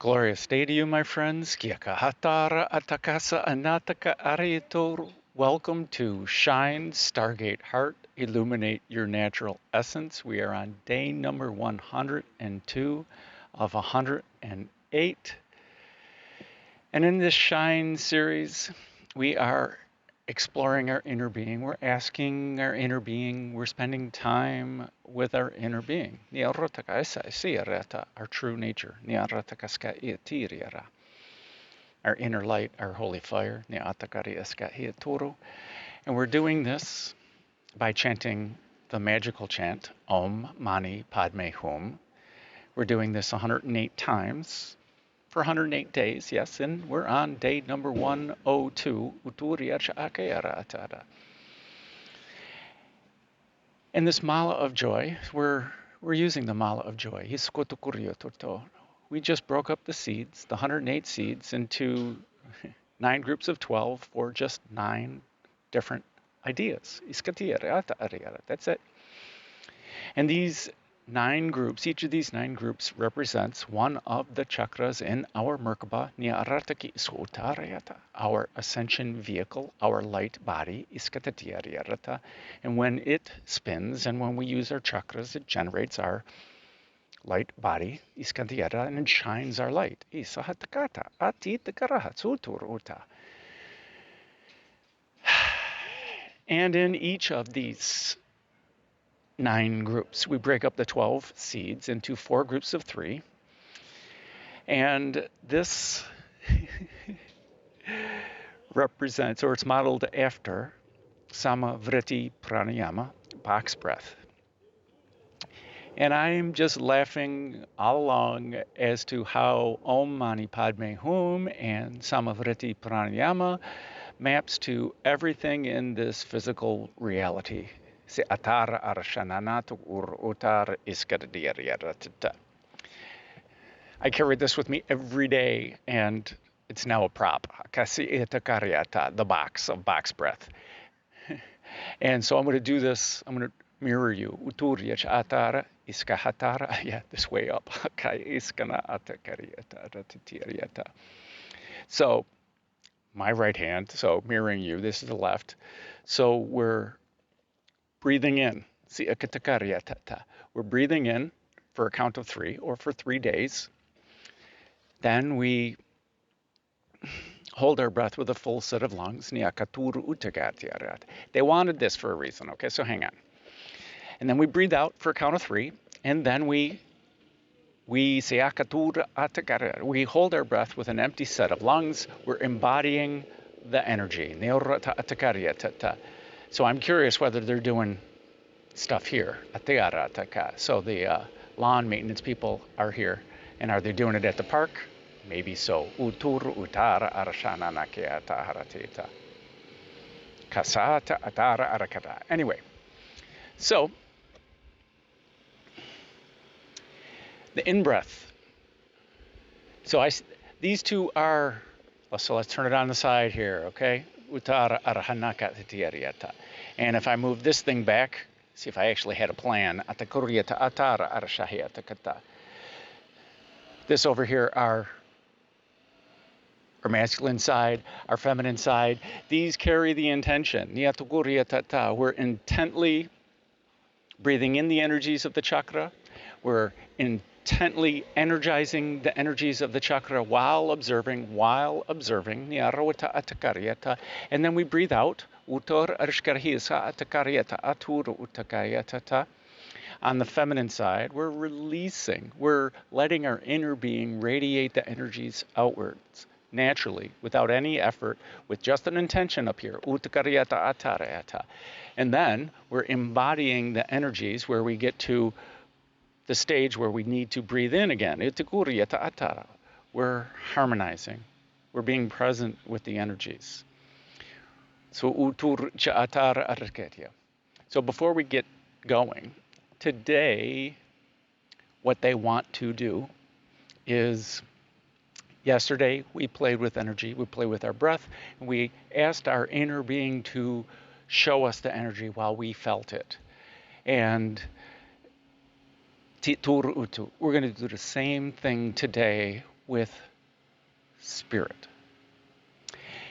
Glorious day to you, my friends. Kiaka hatara atakasa anataka arietoru. Welcome to Shine, Stargate Heart, Illuminate Your Natural Essence. We are on day number 102 of 108. And in this Shine series, we are exploring our inner being. We're asking our inner being, we're spending time with our inner being. Our true nature. Our inner light, our holy fire. And we're doing this by chanting the magical chant, Om Mani Padme Hum. We're doing this 108 times for 108 days, yes, and we're on day number 102. And this mala of joy, we're using the mala of joy. We just broke up the seeds, the 108 seeds, into 9 groups of 12 for just 9 different ideas. That's it. And these 9 groups, each of these 9 groups represents one of the chakras in our Merkaba, our ascension vehicle, our light body, and when it spins and when we use our chakras, it generates our light body, and it shines our light. And in each of these 9 groups, we break up the 12 seeds into 4 groups of 3. And this represents, or it's modeled after, Vritti Pranayama, box breath. And I'm just laughing all along as to how Om Mani Padme Hum and Vritti Pranayama maps to everything in this physical reality. I carry this with me every day, and it's now a prop. The box of box breath. And so I'm going to do this. I'm going to mirror you. Yeah, this way up. So my right hand, so mirroring you, this is the left. So we're breathing in. We're breathing in for a count of 3 or for 3 days. Then we hold our breath with a full set of lungs. They wanted this for a reason, okay? So hang on. And then we breathe out for a count of 3, and then we hold our breath with an empty set of lungs. We're embodying the energy. So I'm curious whether they're doing stuff here. So the lawn maintenance people are here. And are they doing it at the park? Maybe so. Anyway, so the in-breath. So these two are, so let's turn it on the side here, okay? And if I move this thing back, see if I actually had a plan. This over here are our masculine side, our feminine side. These carry the intention. We're intently breathing in the energies of the chakra. We're intently energizing the energies of the chakra while observing. And then we breathe out. On the feminine side, we're releasing. We're letting our inner being radiate the energies outwards naturally, without any effort, with just an intention up here. And then we're embodying the energies where we get to the stage where we need to breathe in again. We're harmonizing. We're being present with the energies. So before we get going, today, what they want to do is, yesterday we played with energy, we played with our breath, and we asked our inner being to show us the energy while we felt it. And we're going to do the same thing today with spirit.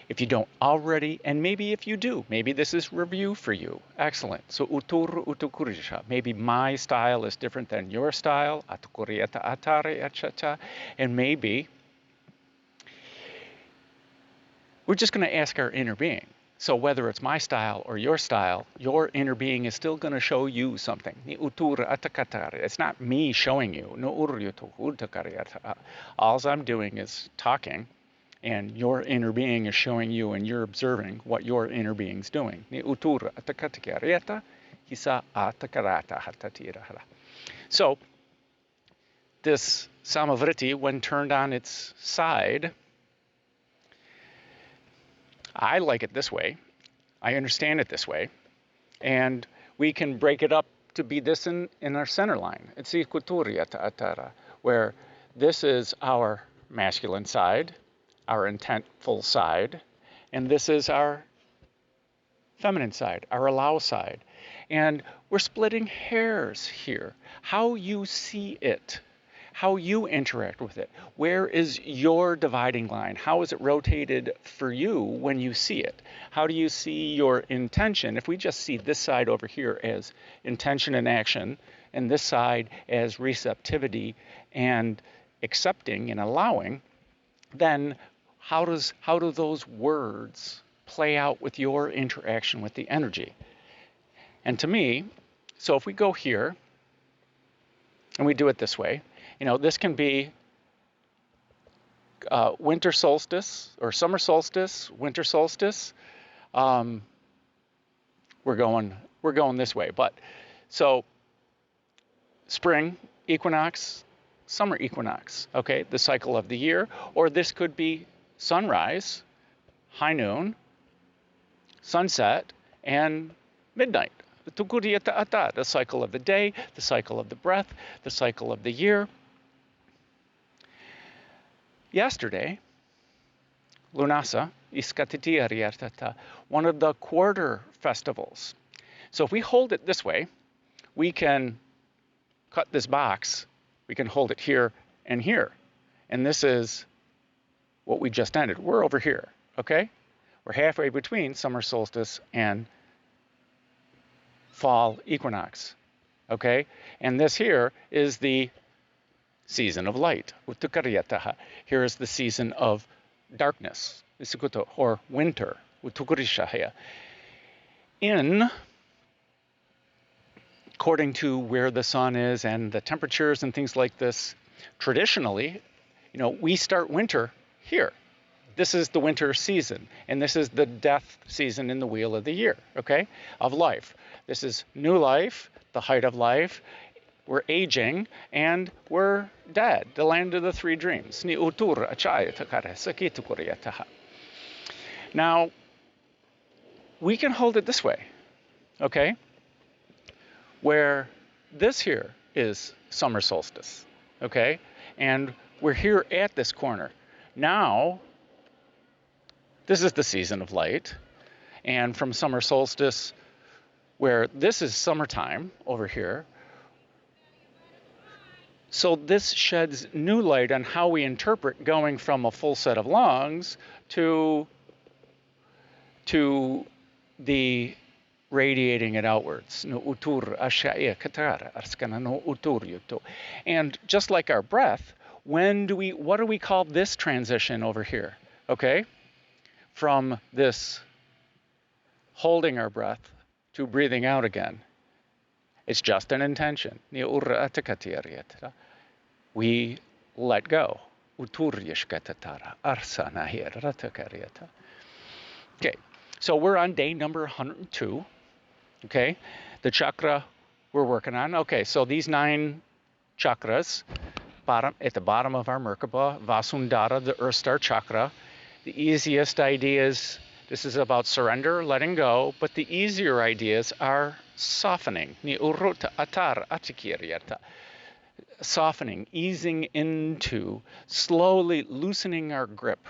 If you don't already, and maybe if you do, maybe this is review for you. Excellent. So utur utukurisha. Maybe my style is different than your style. Atukurieta atare achata. And maybe we're just going to ask our inner being. So whether it's my style or your style, your inner being is still going to show you something. It's not me showing you. All I'm doing is talking, and your inner being is showing you, and you're observing what your inner being's doing. So this samavriti, when turned on its side, I like it this way. I understand it this way. And we can break it up to be this in our center line. It's where this is our masculine side, our intentful side, and this is our feminine side, our allow side. And we're splitting hairs here. How you see it, how you interact with it. Where is your dividing line? How is it rotated for you when you see it? How do you see your intention? If we just see this side over here as intention and action, and this side as receptivity and accepting and allowing, then how do those words play out with your interaction with the energy? And to me, so if we go here and we do it this way, this can be winter solstice or summer solstice, winter solstice. We're going this way, but so spring equinox, summer equinox, okay, the cycle of the year, or this could be sunrise, high noon, sunset, and midnight. The cycle of the day, the cycle of the breath, the cycle of the year. Yesterday, Lunasa, one of the quarter festivals. So if we hold it this way, we can cut this box, we can hold it here and here. And this is what we just ended. We're over here, okay? We're halfway between summer solstice and fall equinox, okay? And this here is the season of light. Here is the season of darkness, or winter. According to where the sun is and the temperatures and things like this, traditionally, we start winter here. This is the winter season, and this is the death season in the wheel of the year, okay, of life. This is new life, the height of life. We're aging, and we're dead, the land of the three dreams. Now, we can hold it this way, okay, where this here is summer solstice, okay, and we're here at this corner. Now, this is the season of light, and from summer solstice, where this is summertime over here, so this sheds new light on how we interpret going from a full set of lungs to the radiating it outwards. And just like our breath, what do we call this transition over here? Okay? From this holding our breath to breathing out again. It's just an intention. We let go. Okay, so we're on day number 102. Okay, the chakra we're working on. Okay, so these 9 chakras, at the bottom of our Merkaba, Vasundhara, the Earth Star chakra. The easiest ideas, this is about surrender, letting go, but the easier ideas are softening. Softening, easing into, slowly loosening our grip.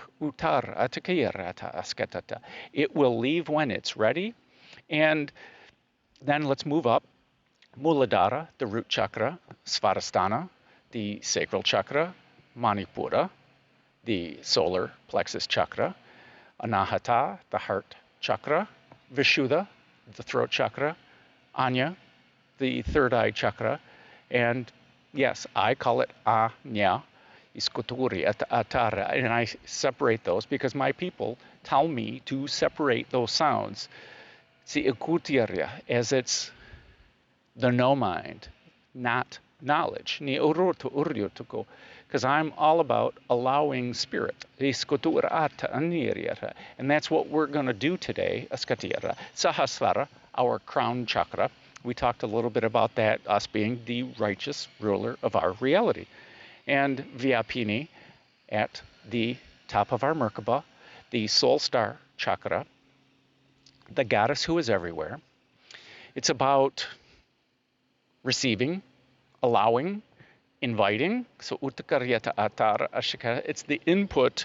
It will leave when it's ready. And then let's move up. Muladhara, the root chakra, Svadhisthana, the sacral chakra, Manipura, the solar plexus chakra, Anahata, the heart chakra, Vishuddha, the throat chakra, Anya, the third eye chakra, and yes, I call it Anya, Iskuturi, Atara, and I separate those because my people tell me to separate those sounds. See, Ikutiarya, as it's the no mind, not knowledge. Because I'm all about allowing spirit. And that's what we're going to do today. Sahasrara, our crown chakra. We talked a little bit about that, us being the righteous ruler of our reality. And Vyapini at the top of our Merkaba, the soul star chakra, the goddess who is everywhere. It's about receiving, allowing, inviting. So Uttakaryata Atara Ashika, it's the input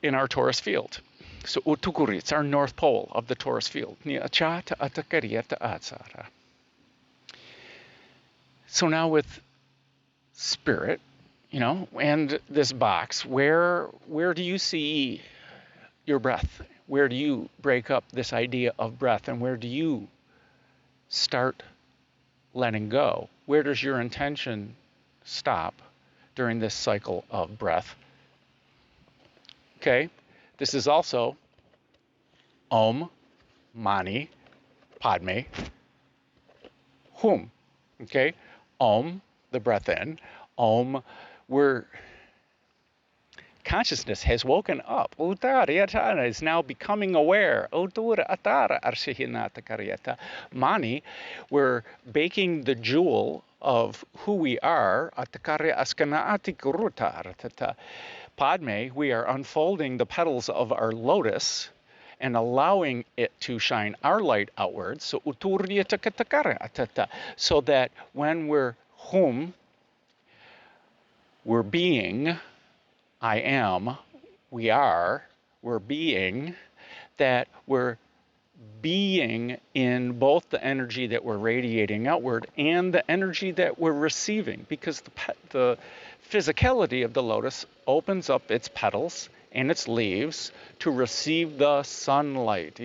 in our torus field. So Uttukuri, it's our north pole of the torus field. Niachata Attakaryata Atsara. So now with spirit, and this box, where do you see your breath? Where do you break up this idea of breath, and where do you start letting go? Where does your intention stop during this cycle of breath? Okay, this is also Om, Mani, Padme, Hum. Okay, Om, the breath in. Om, where consciousness has woken up. Uttara is now becoming aware. Mani, we're baking the jewel of who we are. Padme, we are unfolding the petals of our lotus and allowing it to shine our light outwards. So that when we're hum, we're being, I am, we are, we're being, that we're being in both the energy that we're radiating outward and the energy that we're receiving, because the physicality of the lotus opens up its petals and its leaves to receive the sunlight.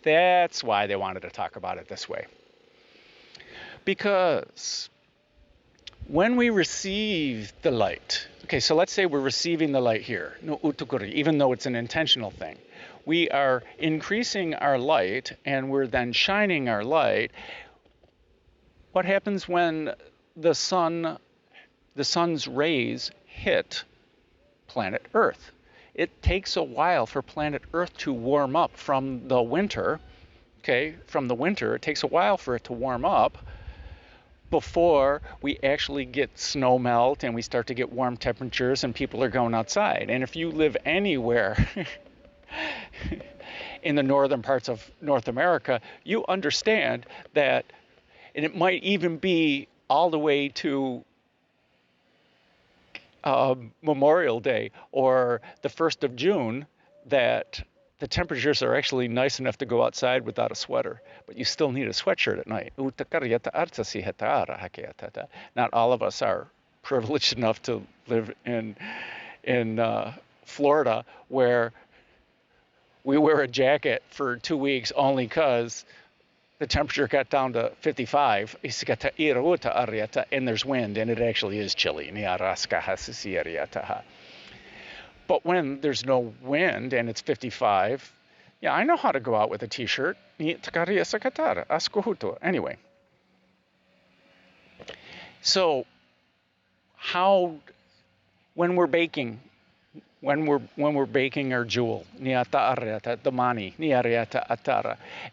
That's why they wanted to talk about it this way. Because when we receive the light, okay, so let's say we're receiving the light here, no utukuri, even though it's an intentional thing. We are increasing our light and we're then shining our light. What happens when the sun's rays hit planet Earth? It takes a while for planet Earth to warm up from the winter. Okay, from the winter, it takes a while for it to warm up before we actually get snow melt and we start to get warm temperatures and people are going outside. And if you live anywhere in the northern parts of North America, you understand that, and it might even be all the way to Memorial Day or the 1st of June, that the temperatures are actually nice enough to go outside without a sweater, but you still need a sweatshirt at night. Not all of us are privileged enough to live in Florida, where we wear a jacket for 2 weeks only because the temperature got down to 55, and there's wind, and it actually is chilly. But when there's no wind and it's 55, yeah, I know how to go out with a t-shirt. Anyway. So when we're baking our jewel, the mani,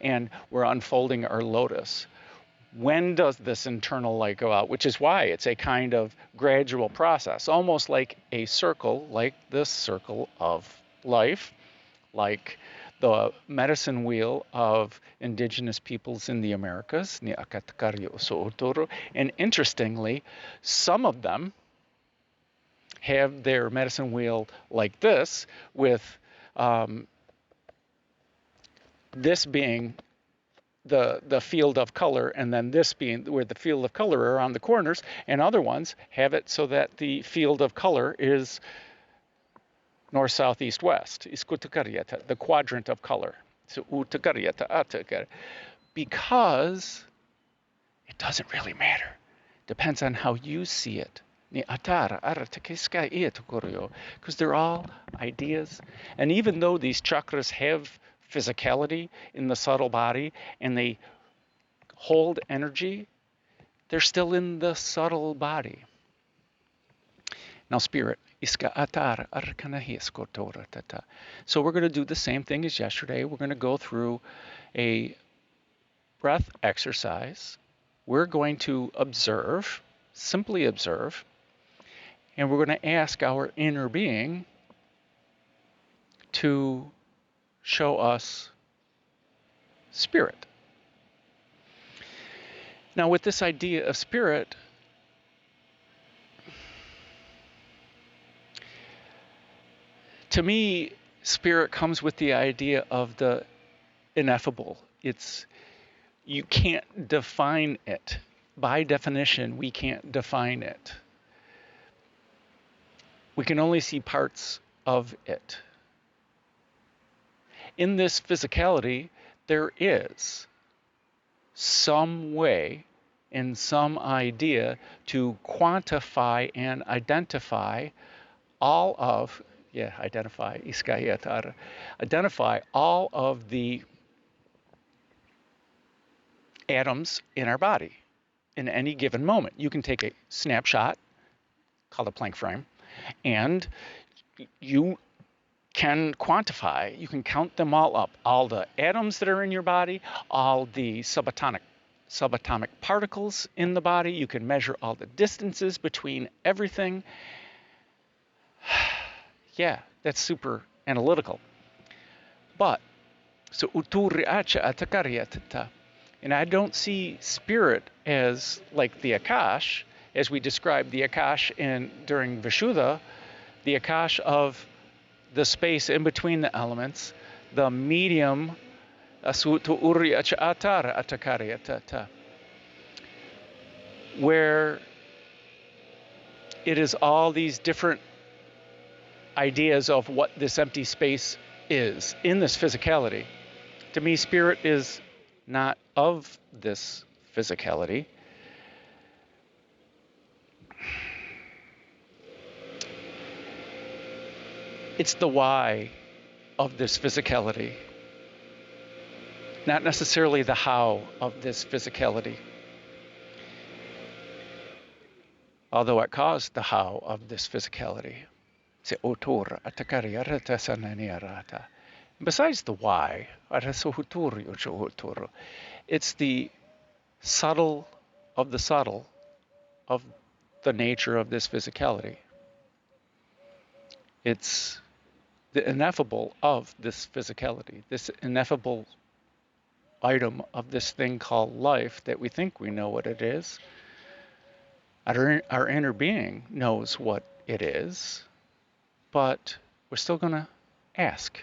and we're unfolding our lotus, when does this internal light go out? Which is why it's a kind of gradual process, almost like a circle, like this circle of life, like the medicine wheel of indigenous peoples in the Americas. And interestingly, some of them have their medicine wheel like this, with this being the field of color, and then this being where the field of color are on the corners, and other ones have it so that the field of color is north, south, east, west. The quadrant of color. So because it doesn't really matter. Depends on how you see it. Because they're all ideas. And even though these chakras have physicality in the subtle body and they hold energy, they're still in the subtle body. Now, spirit. So we're going to do the same thing as yesterday. We're going to go through a breath exercise. We're going to observe, simply observe, and we're going to ask our inner being to show us spirit. Now, with this idea of spirit, to me, spirit comes with the idea of the ineffable. You can't define it. By definition, we can't define it. We can only see parts of it. In this physicality, there is some way and some idea to quantify and identify all of, identify all of the atoms in our body in any given moment. You can take a snapshot, called a Planck frame, and you can quantify, you can count them all up, all the atoms that are in your body, all the subatomic particles in the body. You can measure all the distances between everything. Yeah, that's super analytical. But, so and I don't see spirit as like the Akash, as we described the Akash during Vishuddha, the Akash of the space in between the elements, the medium, where it is all these different ideas of what this empty space is in this physicality. To me, spirit is not of this physicality. It's the why of this physicality, not necessarily the how of this physicality. Although it caused the how of this physicality. Besides the why, it's the subtle of the subtle of the nature of this physicality. It's the ineffable of this physicality, this ineffable item of this thing called life that we think we know what it is. Our inner being knows what it is, but we're still going to ask.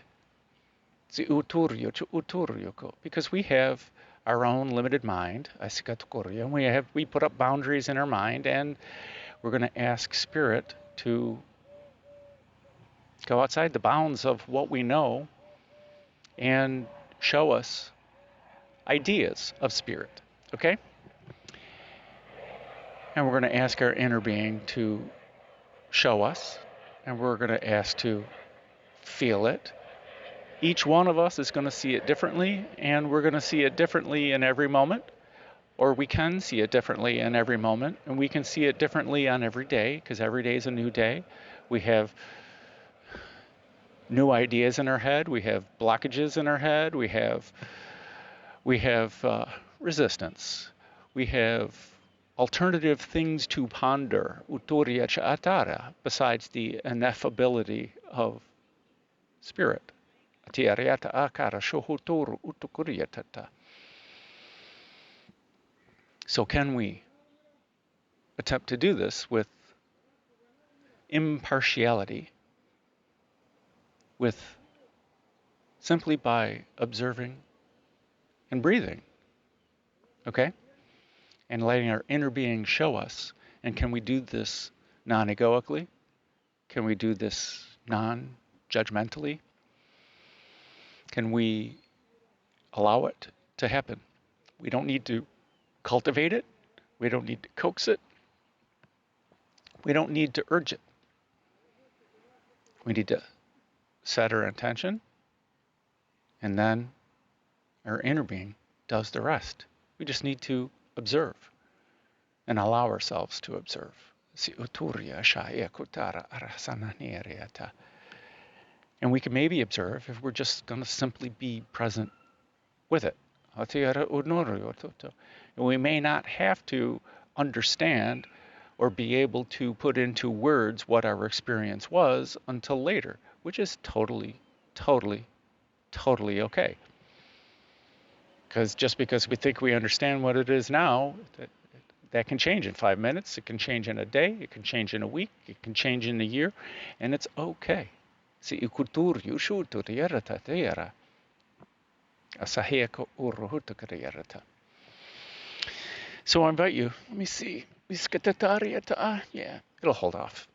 Because we have our own limited mind, and we put up boundaries in our mind, and we're going to ask spirit to go outside the bounds of what we know and show us ideas of spirit, okay? And we're going to ask our inner being to show us, and we're going to ask to feel it. Each one of us is going to see it differently, and we're going to see it differently in every moment, or we can see it differently in every moment, and we can see it differently on every day, because every day is a new day. We have new ideas in our head, we have blockages in our head, we have resistance, we have alternative things to ponder, besides the ineffability of spirit. So can we attempt to do this with impartiality, with simply by observing and breathing Okay? And letting our inner being show us. And can we do this non-egoically? Can we do this non-judgmentally? Can we allow it to happen? We don't need to cultivate it. We don't need to coax it. We don't need to urge it. We need to set our intention, and then our inner being does the rest. We just need to observe and allow ourselves to observe. And we can maybe observe if we're just going to simply be present with it. And we may not have to understand or be able to put into words what our experience was until later, which is totally, totally, totally okay. Because just because we think we understand what it is now, that can change in 5 minutes, it can change in a day, it can change in a week, it can change in a year, and it's okay. So I invite you, let me see, yeah, it'll hold off,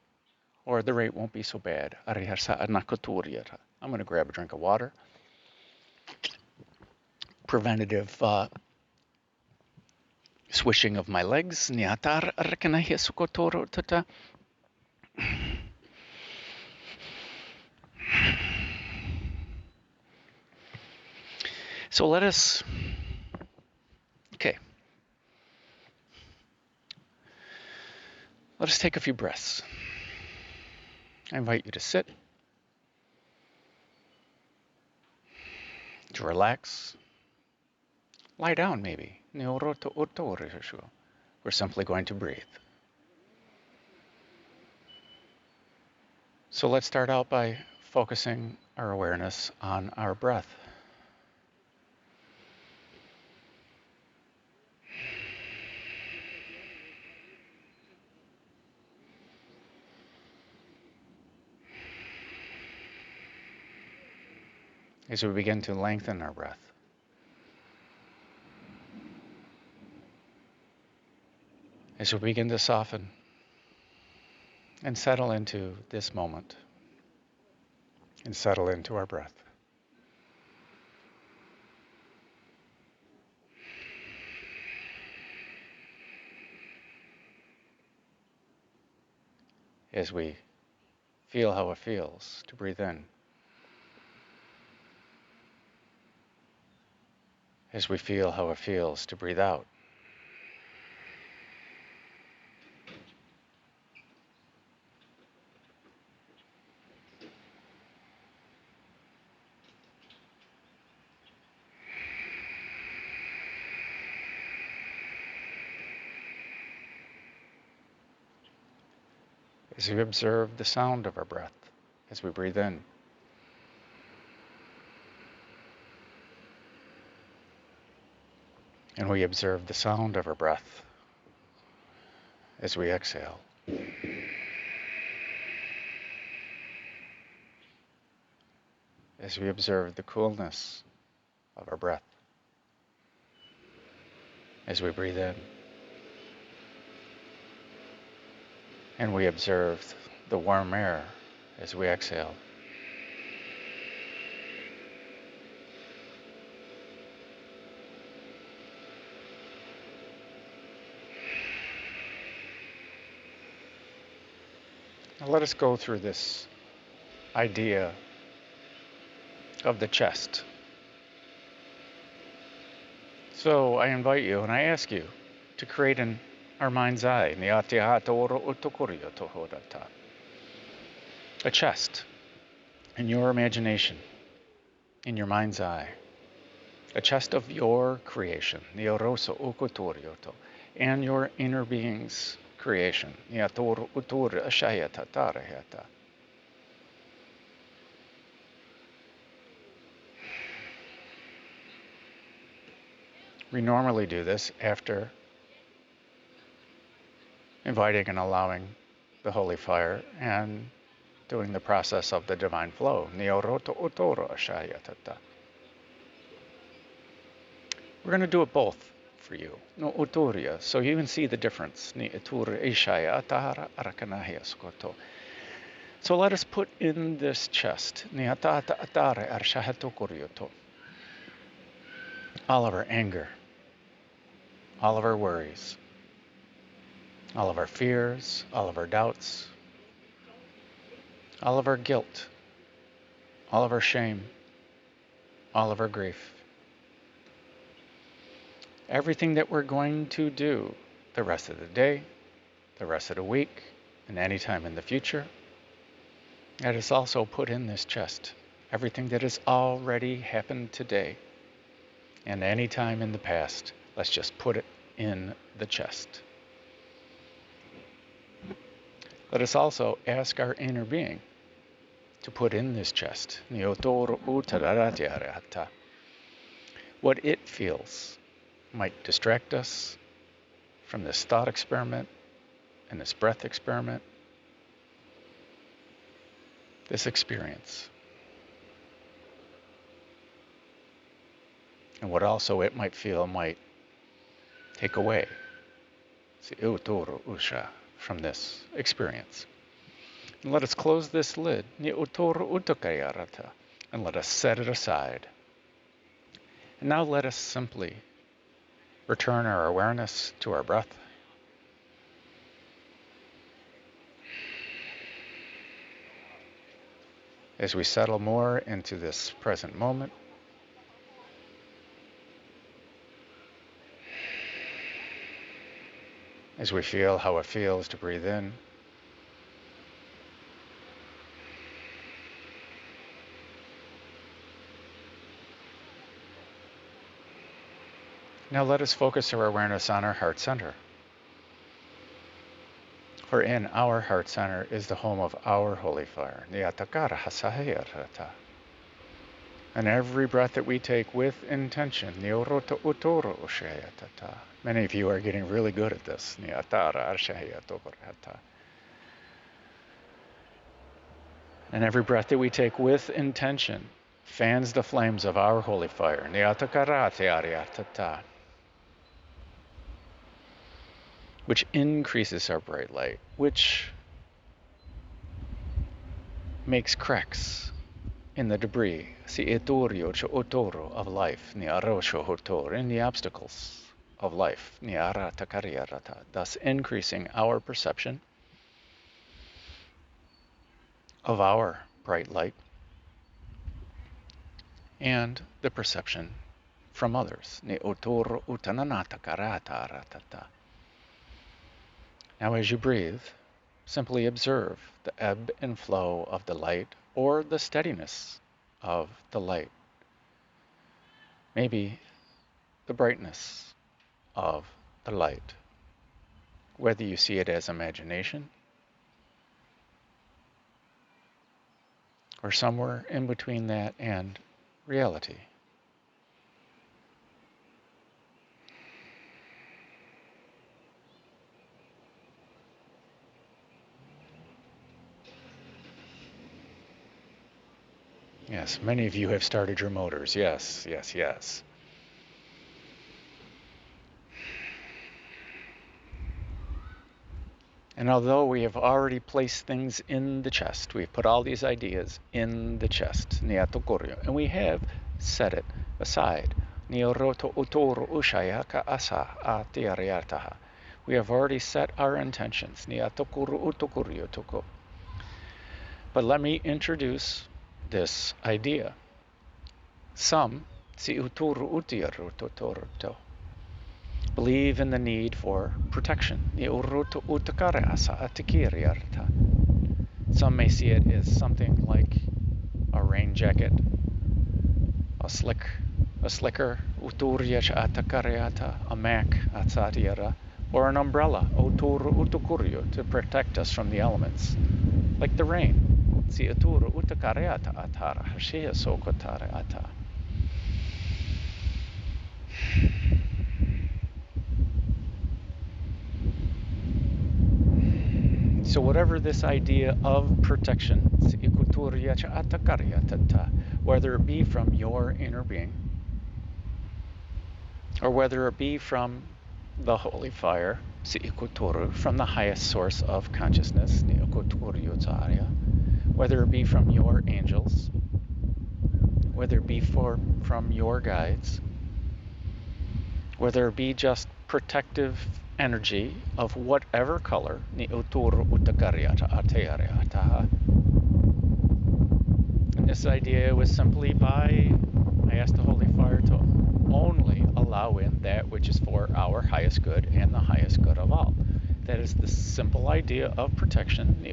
or the rate won't be so bad. I'm going to grab a drink of water. Preventative swishing of my legs. So let us, okay, let us take a few breaths. I invite you to sit, to relax, lie down maybe. We're simply going to breathe. So let's start out by focusing our awareness on our breath. As we begin to lengthen our breath, as we begin to soften and settle into this moment and settle into our breath. As we feel how it feels to breathe in, as we feel how it feels to breathe out. As we observe the sound of our breath as we breathe in. And we observe the sound of our breath as we exhale. As we observe the coolness of our breath as we breathe in. And we observe the warm air as we exhale. Now let us go through this idea of the chest. So I invite you and I ask you to create in our mind's eye, a chest in your imagination, in your mind's eye, a chest of your creation, and your inner being's creation. We normally do this after inviting and allowing the holy fire and doing the process of the divine flow. We're going to do it both for you. No uturia. So you can see the difference. Ni itur ishaya atara arakanahia skoto. So let us put in this chest ni atata atare arshahato kuryoto. All of our anger, all of our worries, all of our fears, all of our doubts, all of our guilt, all of our shame, all of our grief. Everything that we're going to do the rest of the day, the rest of the week, and any time in the future, that is also put in this chest. Everything that has already happened today and any time in the past, let's just put it in the chest. Let us also ask our inner being to put in this chest what it feels might distract us from this thought experiment and this breath experiment, this experience. And what also it might feel might take away from this experience. And let us close this lid and let us set it aside. And now let us simply return our awareness to our breath. As we settle more into this present moment, as we feel how it feels to breathe in, now let us focus our awareness on our heart center. For in our heart center is the home of our holy fire. And every breath that we take with intention, many of you are getting really good at this. And every breath that we take with intention fans the flames of our holy fire. Which increases our bright light, which makes cracks in the debris, of life, in the obstacles of life, thus increasing our perception of our bright light and the perception from others. Now as you breathe, simply observe the ebb and flow of the light or the steadiness of the light. Maybe the brightness of the light, whether you see it as imagination or somewhere in between that and reality. Yes, many of you have started your motors. Yes, yes, yes. And although we have already placed things in the chest, we've put all these ideas in the chest, and we have set it aside. We have already set our intentions. But let me introduce this idea. Some believe in the need for protection. Some may see it as something like a rain jacket, a slicker, a mak, or an umbrella to protect us from the elements, like the rain. So whatever this idea of protection, whether it be from your inner being, or whether it be from the holy fire, from the highest source of consciousness, whether it be from your angels, whether it be from your guides, whether it be just protective energy of whatever color. And this idea was simply I asked the holy fire to only allow in that which is for our highest good and the highest good of all. That is the simple idea of protection.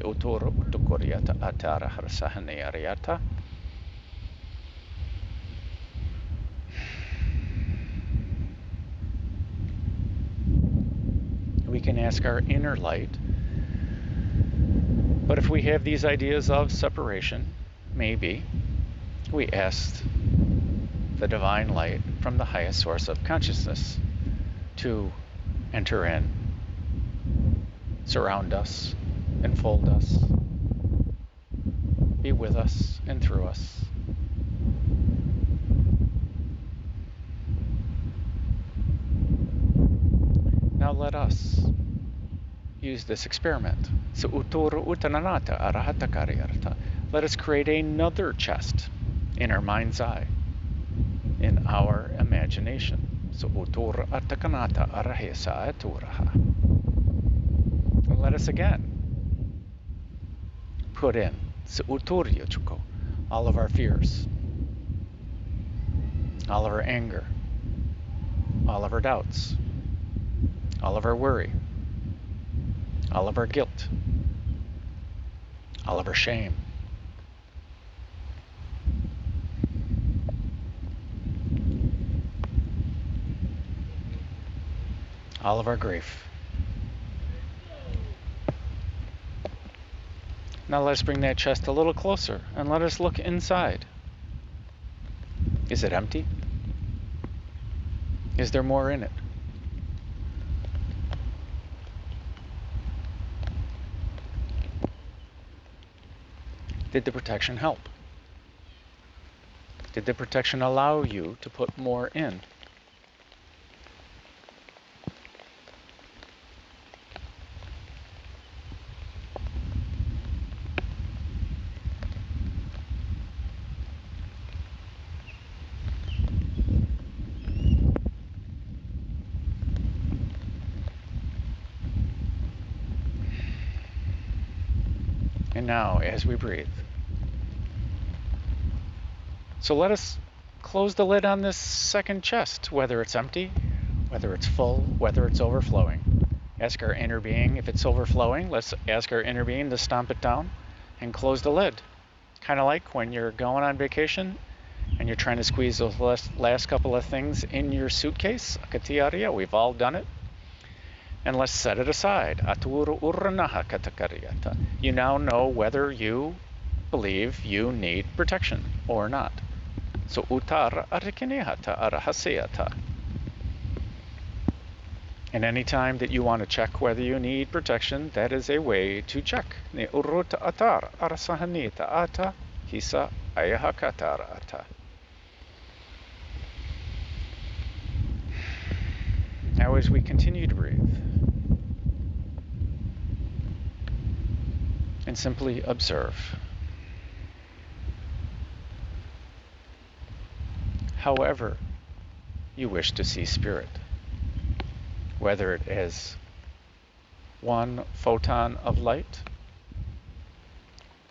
We can ask our inner light. But if we have these ideas of separation, maybe we asked the divine light from the highest source of consciousness to enter in, surround us, enfold us, be with us and through us. Now let us use this experiment. Let us create another chest in our mind's eye, in our imagination. And let us again put in all of our fears, all of our anger, all of our doubts, all of our worry, all of our guilt, all of our shame, all of our grief. Now let us bring that chest a little closer and let us look inside. Is it empty? Is there more in it? Did the protection help? Did the protection allow you to put more in? And now, as we breathe, so let us close the lid on this second chest, whether it's empty, whether it's full, whether it's overflowing. Ask our inner being if it's overflowing. Let's ask our inner being to stomp it down and close the lid. Kind of like when you're going on vacation and you're trying to squeeze those last couple of things in your suitcase. We've all done it. And let's set it aside. You now know whether you believe you need protection or not. So utar arikinehata arahaseyata. And any time that you want to check whether you need protection, that is a way to check. Ne uruta atar arasahanita ata hisa ayahakatara ata. Now as we continue to breathe, and simply observe. However you wish to see spirit, whether it is one photon of light,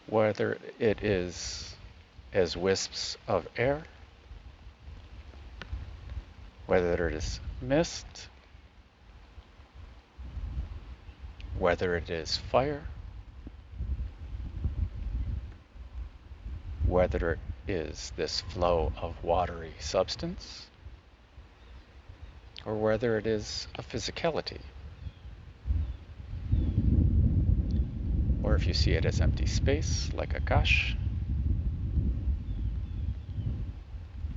whether it is as wisps of air, whether it is mist, whether it is fire, whether it is this flow of watery substance, or whether it is a physicality, or if you see it as empty space, like Akash,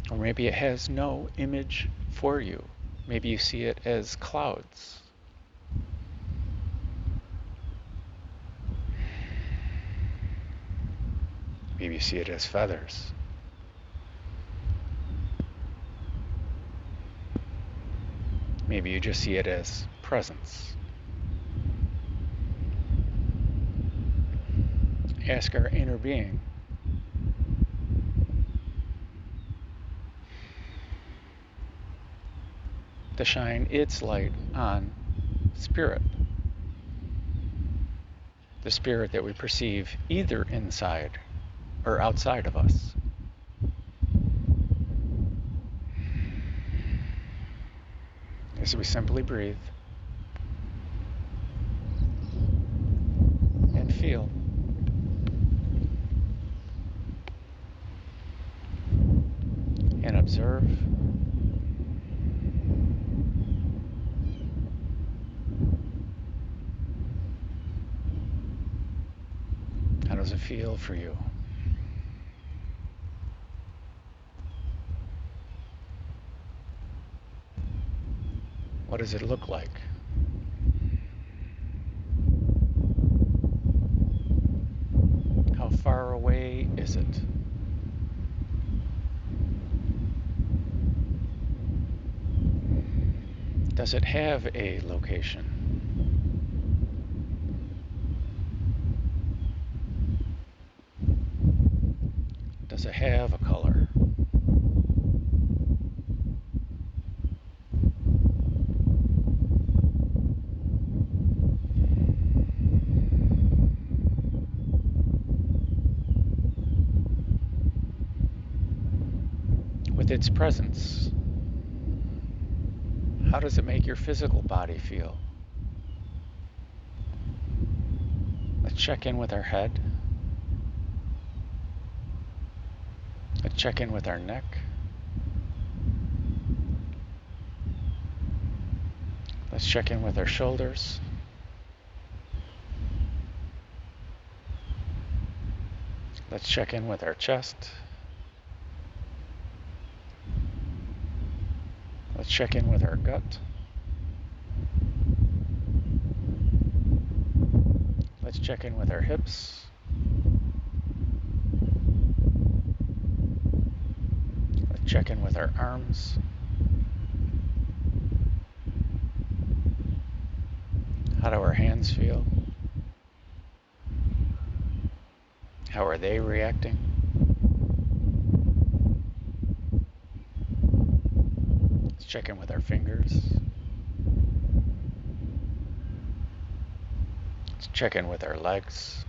or maybe it has no image for you. Maybe you see it as clouds. Maybe you see it as feathers. Maybe you just see it as presence. Ask our inner being, to shine its light on spirit. The spirit that we perceive either inside or outside of us. As we simply breathe and feel. And observe. How does it feel for you? What does it look like? How far away is it? Does it have a location? Does it have a color? With its presence, how does it make your physical body feel? Let's check in with our head. Let's check in with our neck. Let's check in with our shoulders. Let's check in with our chest. Let's check in with our gut. Let's check in with our hips. Let's check in with our arms. How do our hands feel? How are they reacting? Let's check in with our fingers. Let's check in with our legs.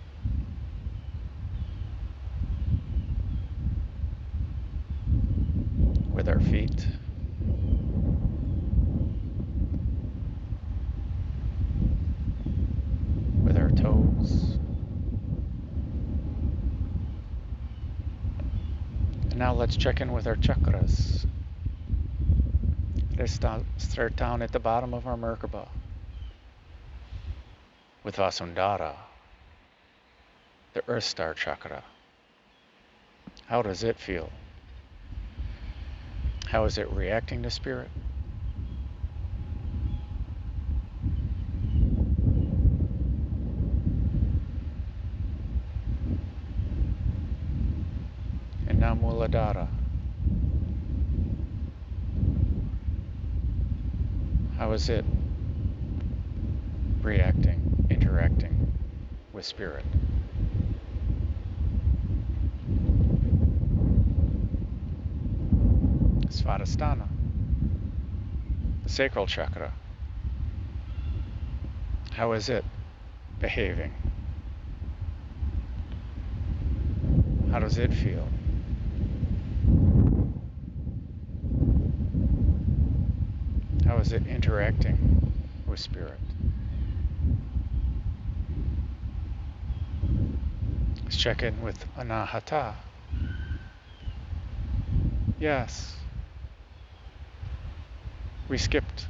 With our feet. With our toes. And now let's check in with our chakras. Let's start down at the bottom of our Merkaba with Vasundhara, the Earth Star Chakra. How does it feel? How is it reacting to spirit? And now Muladhara. How is it reacting, interacting with spirit? Svadhisthana, the sacral chakra. How is it behaving? How does it feel? How is it interacting with spirit? Let's check in with Anahata. Yes. We skipped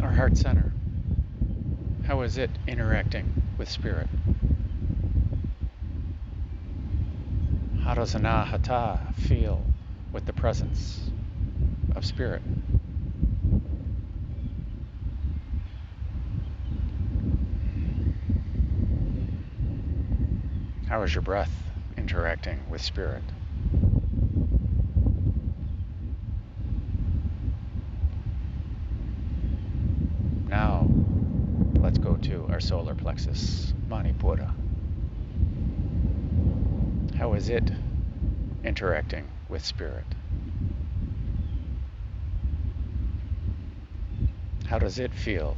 our heart center. How is it interacting with spirit? How does Anahata feel with the presence of spirit? How is your breath interacting with spirit? let's go to our solar plexus, Manipura. How is it interacting with spirit? How does it feel?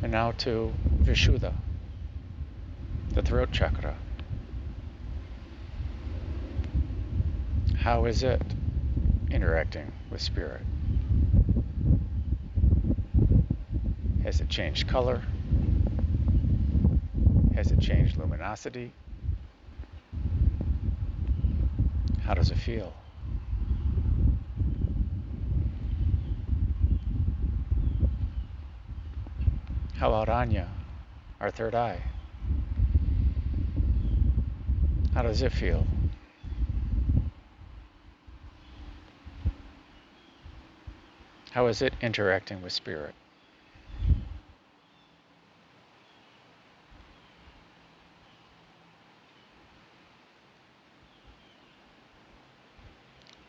And now to Vishuddha, the throat chakra. How is it interacting with spirit? Has it changed color? Has it changed luminosity? How does it feel? How about Anya, our third eye? How does it feel? How is it interacting with spirit?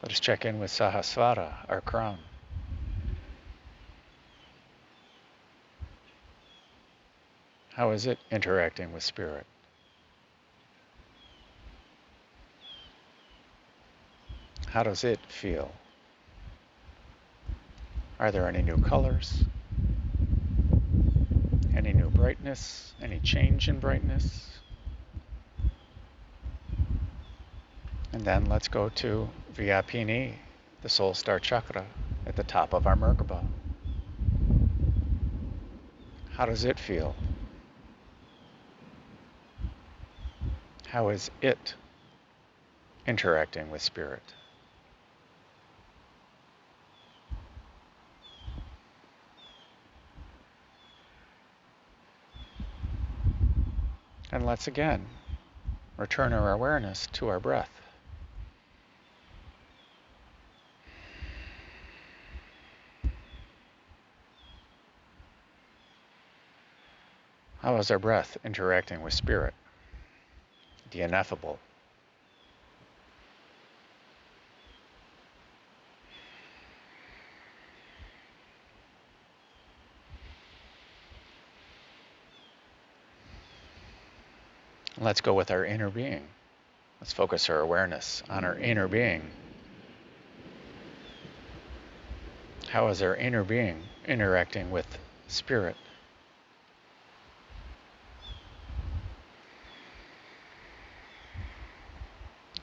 Let us check in with Sahasrara, our crown. How is it interacting with spirit? How does it feel? Are there any new colors? Any new brightness? Any change in brightness? And then let's go to Vyapini, the soul star chakra at the top of our Merkaba. How does it feel? How is it interacting with spirit? And let's again return our awareness to our breath. How is our breath interacting with spirit, the ineffable? Let's go with our inner being. Let's focus our awareness on our inner being. How is our inner being interacting with spirit?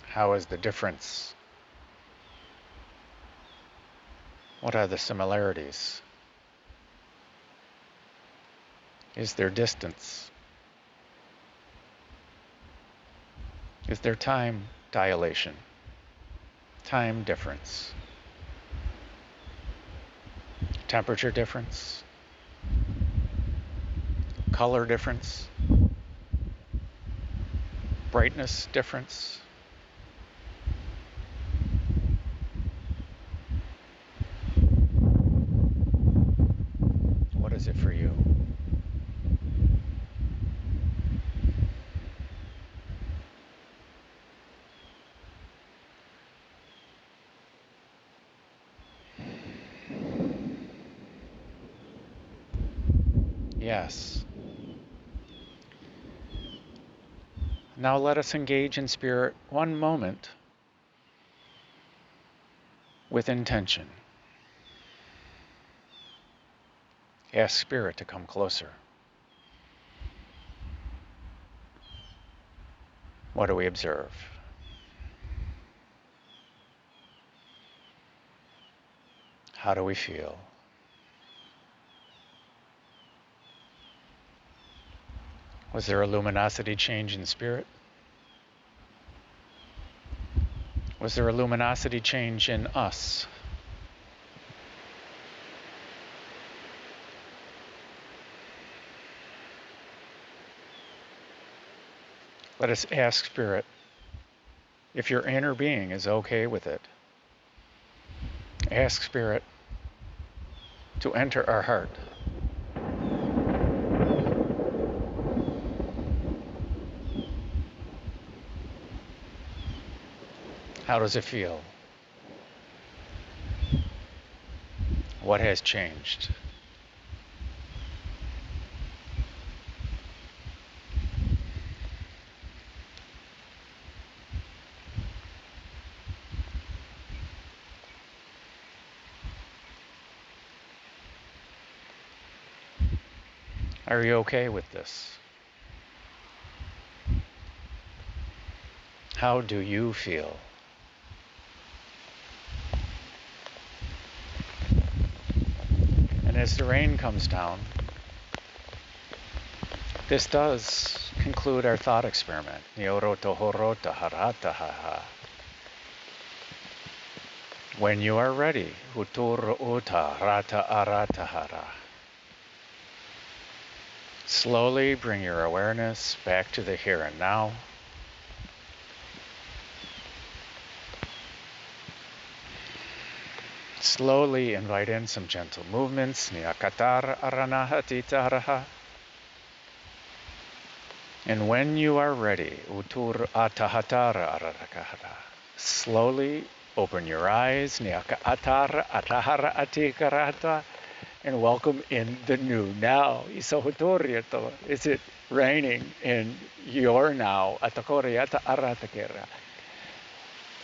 How is the difference? What are the similarities? Is there distance? Is there time dilation? Time difference? Temperature difference? Color difference? Brightness difference? What is it for you? Yes. Now let us engage in spirit one moment with intention. Ask spirit to come closer. What do we observe? How do we feel? Was there a luminosity change in spirit? Was there a luminosity change in us? Let us ask spirit if your inner being is okay with it. Ask spirit to enter our heart. How does it feel? What has changed? Are you okay with this? How do you feel? And as the rain comes down, this does conclude our thought experiment. Nioroto horota harata haha. When you are ready, utur uta rata arata hara. Slowly bring your awareness back to the here and now. Slowly invite in some gentle movements. Niakatar aranahatitaraha. And when you are ready, utur atahatara ararakahara. Slowly open your eyes. Niaka atara atahara atikarata. And welcome in the new now. Isohutoriato. Is it raining in your now? Atakoriata aratakera.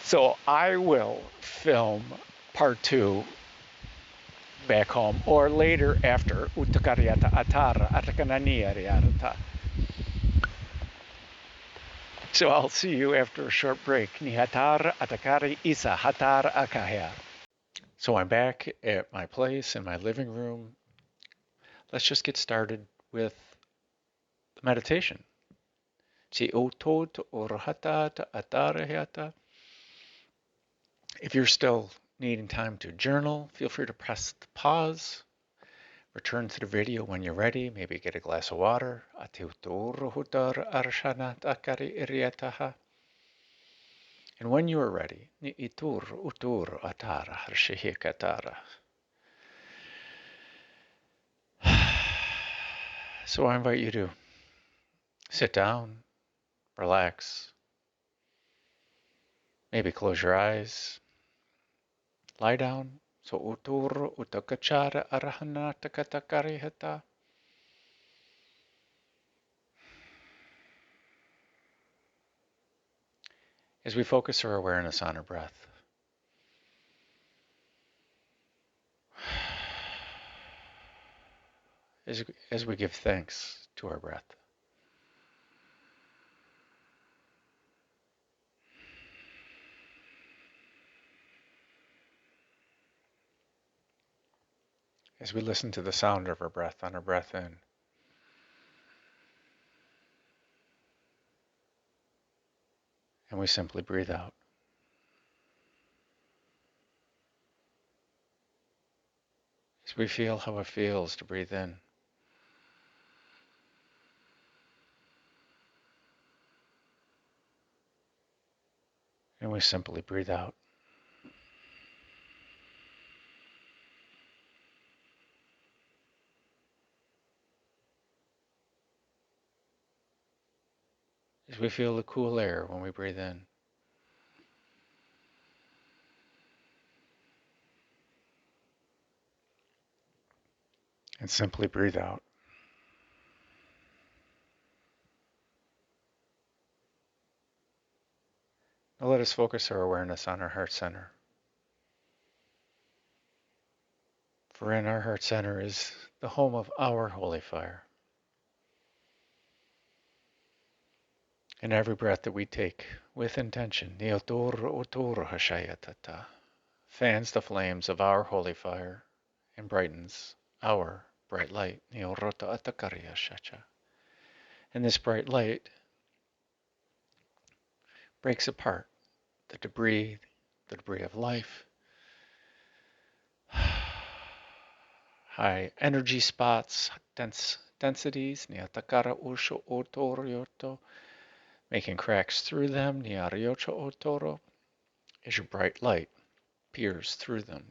So I will film part 2 back home or later after utakariata atara atakananiariarata. So I'll see you after a short break. Nihatar atakari isa hatar akaya. So I'm back at my place in my living room. Let's just get started with the meditation. Si otot orhata atarahiata. If you're still needing time to journal, feel free to press the pause. Return to the video when you're ready. Maybe get a glass of water. And when you are ready, so I invite you to sit down, relax, maybe close your eyes, lie down. So utur utakachara arahanatakatakari. As we focus our awareness on our breath, as we give thanks to our breath. As we listen to the sound of our breath on our breath in, and we simply breathe out. As we feel how it feels to breathe in, and we simply breathe out. As we feel the cool air when we breathe in, and simply breathe out. Now let us focus our awareness on our heart center. For in our heart center is the home of our holy fire. And every breath that we take with intention, fans the flames of our holy fire and brightens our bright light. And this bright light breaks apart the debris of life, high energy spots, densities, making cracks through them, as your bright light peers through them,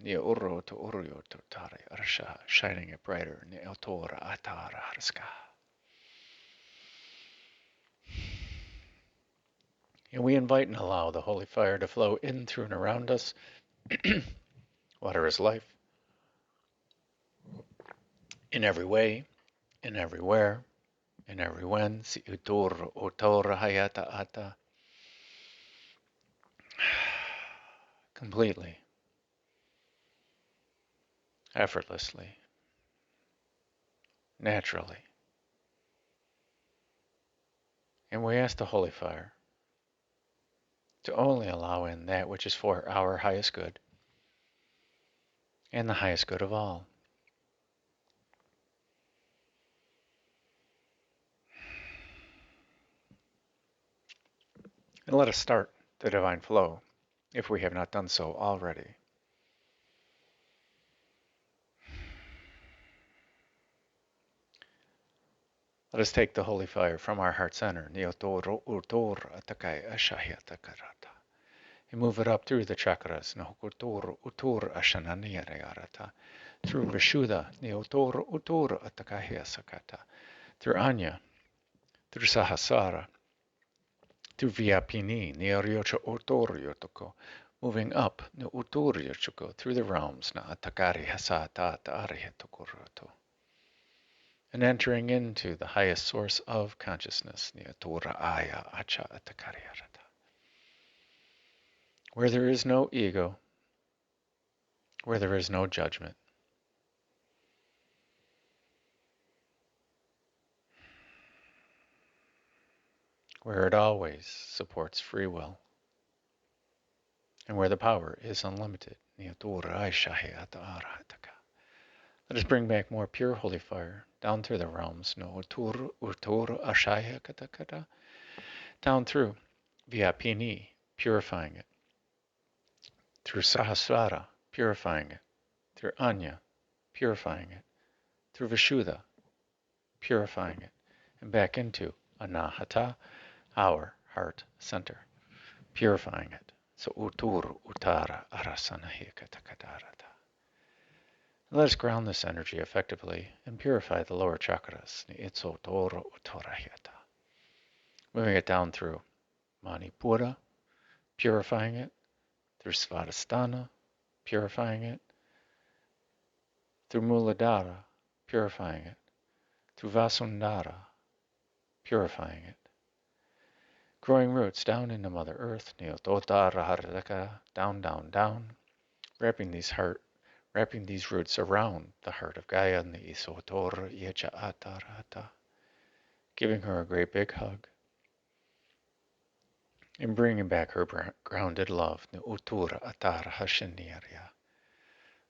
shining it brighter. And we invite and allow the holy fire to flow in, through, and around us. Water is life. in every way, in everywhere, in every when, si utur utor hayata ata, completely, effortlessly, naturally. And we ask the Holy Fire to only allow in that which is for our highest good and the highest good of all. And let us start the divine flow, if we have not done so already. Let us take the holy fire from our heart center, and move it up through the chakras, through Vishuddha, through Anya, through Sahasrara, through Vyapini, moving up through the realms, and entering into the highest source of consciousness, where there is no ego, where there is no judgment, where it always supports free will, and where the power is unlimited. Let us bring back more pure holy fire down through the realms, down through Vyapini, purifying it, through Sahasrara, purifying it, through Anya, purifying it, through Vishuddha, purifying it, and back into Anahata, our heart center, purifying it. So Uturu Utara Arasanahi Katakadarata. Let us ground this energy effectively and purify the lower chakras, moving it down through Manipura, purifying it, through Svadhisthana, purifying it, through Muladhara, purifying it, through Vasundhara, purifying it, growing roots down into Mother Earth, down, down, down, wrapping these roots around the heart of Gaia, giving her a great big hug, and bringing back her grounded love,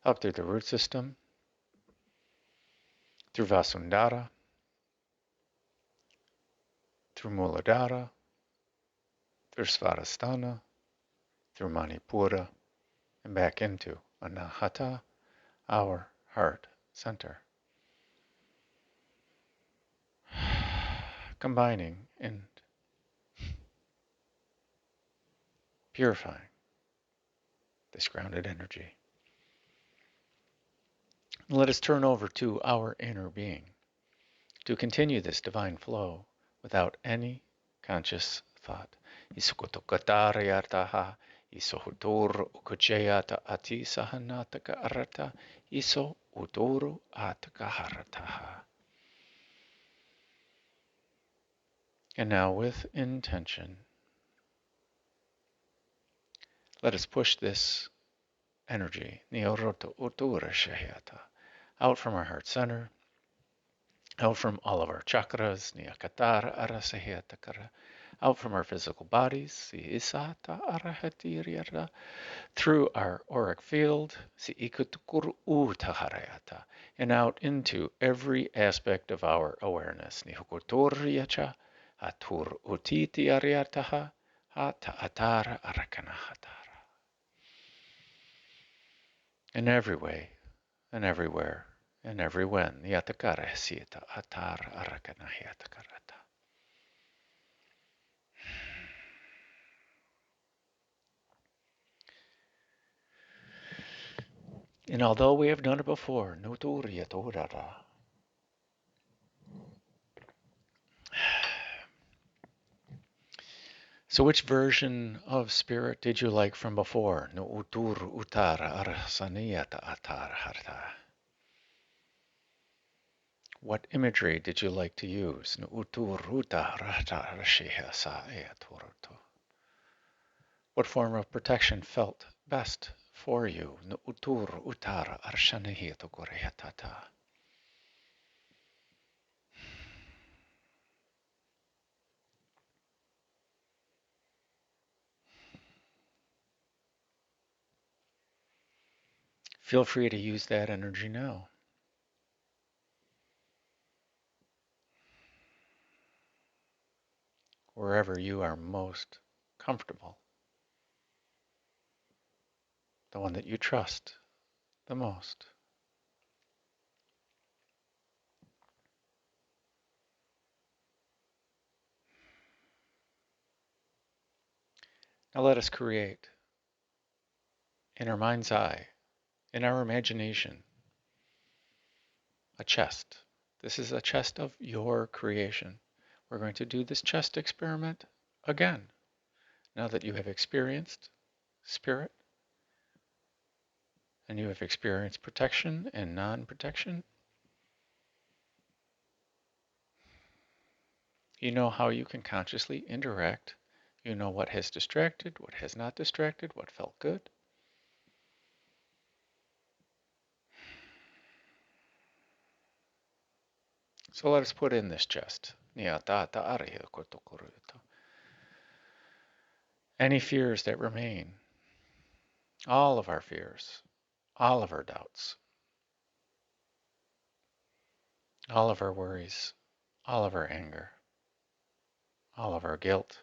up through the root system, through Vasundhara, through Muladhara, through Svadhisthana, through Manipura, and back into Anahata, our heart center. Combining and purifying this grounded energy. Let us turn over to our inner being to continue this divine flow without any conscious thought. Isukotokatarayartaha, isohutur ukujayata ati sahanataka arata, iso uturu atakaharataha. And now with intention, let us push this energy, niyorota utura shayata, out from our heart center, out from all of our chakras, niyakatara arasahiyatakara, out from our physical bodies, si-isata arahatiriyata, through our auric field, si-ikutukuru utaharayata, and out into every aspect of our awareness, nihukuturyacha, atur utiti ariyataha, hata atara arakanahatara. In every way, and everywhere, and every when, yatakara sita atar arakanahyatakarata. And although we have done it before, nuturyaturara, so which version of spirit did you like from before? No utur utara arsaniyata atar harta. What imagery did you like to use? What form of protection felt best for you? Feel free to use that energy now. Wherever you are most comfortable, the one that you trust the most. Now let us create in our mind's eye, in our imagination, a chest. This is a chest of your creation. We're going to do this chest experiment again. Now that you have experienced spirit and you have experienced protection and non-protection, you know how you can consciously interact. You know what has distracted, what has not distracted, what felt good. So let us put in this chest. Any fears that remain, all of our fears, all of our doubts, all of our worries, all of our anger, all of our guilt,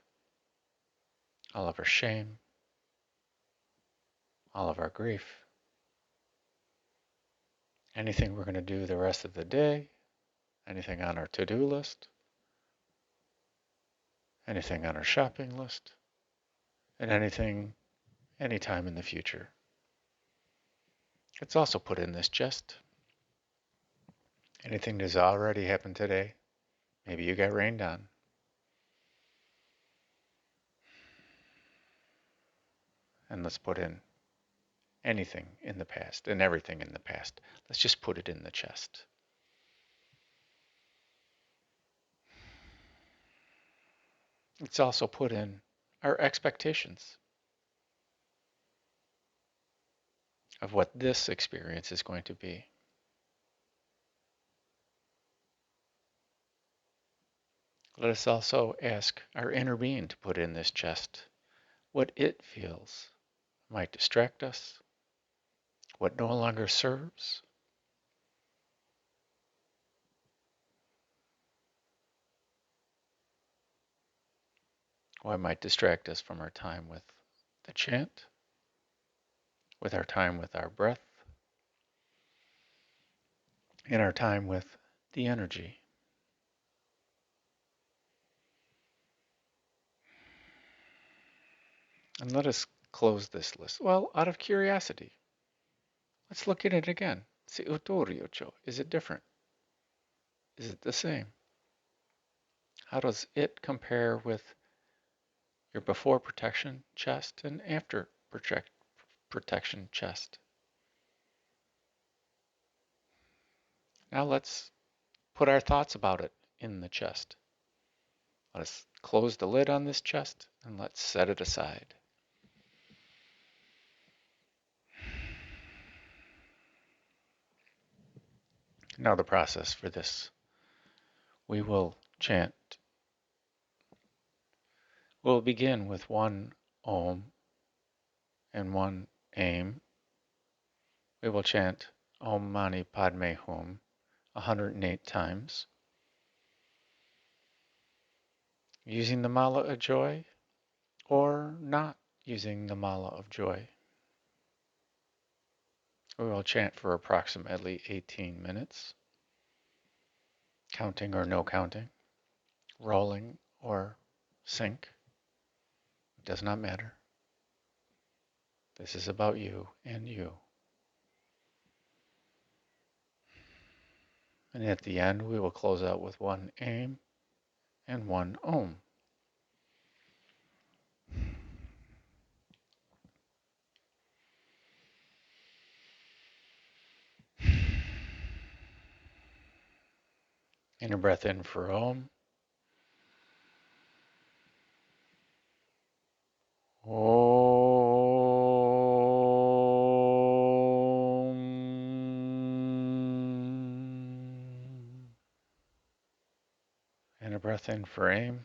all of our shame, all of our grief, anything we're going to do the rest of the day, anything on our to-do list, anything on our shopping list, and anything anytime in the future. It's also put in this chest. Anything that's already happened today, maybe you got rained on. And let's put in anything in the past and everything in the past. Let's just put it in the chest. Let's also put in our expectations of what this experience is going to be. Let us also ask our inner being to put in this chest what it feels might distract us, what no longer serves, what might distract us from our time with the chant, with our time with our breath, and our time with the energy. And let us close this list. Well, out of curiosity, let's look at it again. Is it different? Is it the same? How does it compare with your before protection chest and after protection chest? Now let's put our thoughts about it in the chest. Let us close the lid on this chest and let's set it aside. Now the process for this. We will chant. We'll begin with one Om and one Aim. We will chant Om Mani Padme Hum 108 times. Using the mala of joy or not using the mala of joy. We will chant for approximately 18 minutes, counting or no counting, rolling or sync. It does not matter. This is about you and you. And at the end, we will close out with one Aim and one Om. Inner breath in for Om. Om. Inner breath in for Aim.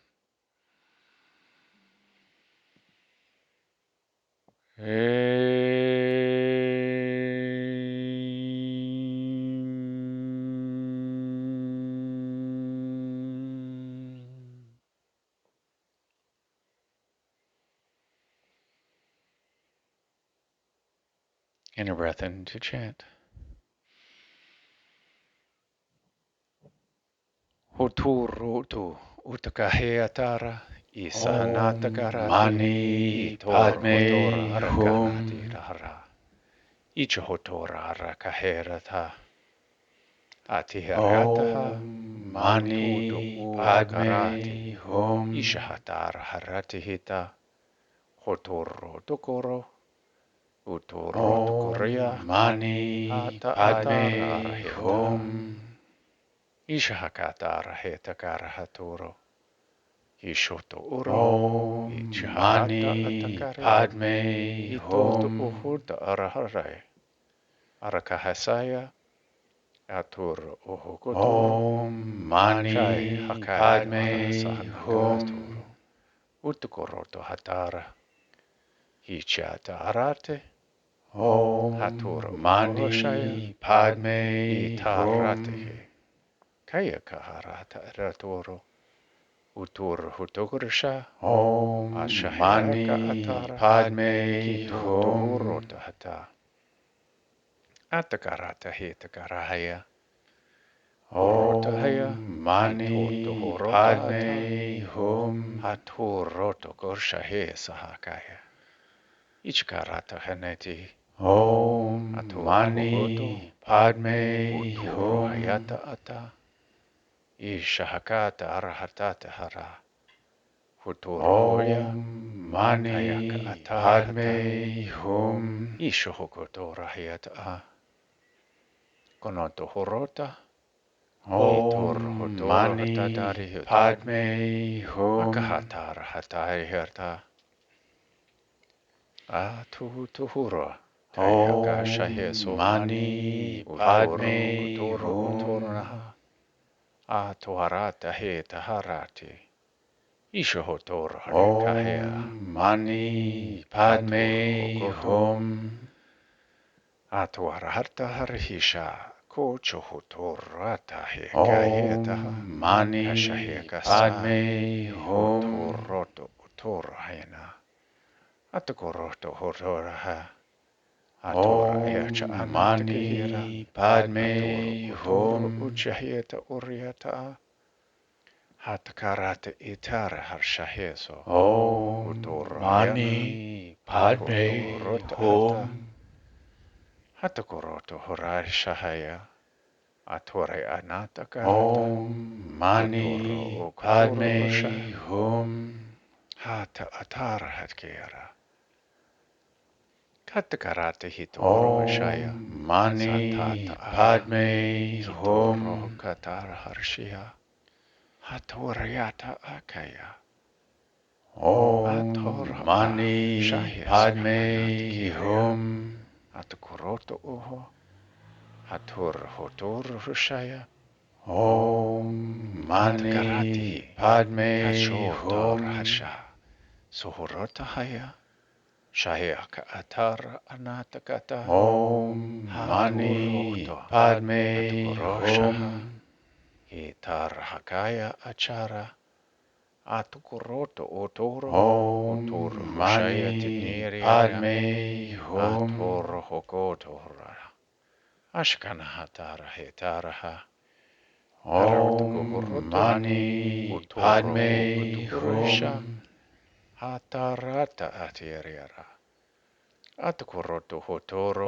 Inner breath in to chant. Huturutu utakaheatara isanatakarati padme hum ichohotora rakaherata atiharataha mani padme hum ishahatara haratihita hotoro tokoro utoro tokoria mani padme hum ishahakatara hetakara haturo Ishoto uro, mani padme hum, uhuda araharai, arakahasaya, atur uhukoto, mani padme hum, utukoroto hatara, hichata arate, hatur mani padme itarate, kaya kaharata ratoro. Utur hutokursha mani padme hum hata atakarata hitakarahaya orotahaya mani padme hum haturoto kursha he sahakaya ichkarata haneti mani padme hum hayata ata ishahakata arahatata hara Hutoroya mani padme hum ishohokoto rahiata konoto horota mani padme hum akahatara hatai herta atuhura tayaka shaheso mani padme hum atuharata he taharati Ishohotor Harikahea Mani Padme Hum Atwarharta Harhisha Kochohotorata Hekaheta Mani Padme Hum Toroto Utorahena Atakoroto Hotoraha Atora Echa Mani Padme Hum Uchaheta Uriata Hatkarata itara harshaheso. Mani padme hum. Hatakoroto horar shahaya. Atore anatakarata. Mani padme hum. Hata atara hatkera. Katakarata hitoro shaya. Mani padme hum. Katara harshia. Hatoriata akaya. Mani padme hum. Atukoroto oho. Hatur hotor rushaya. Mani padme hum. Hasha. Sohorota haya. Shayaka atara anatakata. Mani padme hum. Itar hakaya achara. Atukoroto otoro. Otoro mani padme hum. Atoro hokotora. Ashkana hatara hetaraha. Mani padme hum. Hatarata atiriara. Atukoroto hotoro.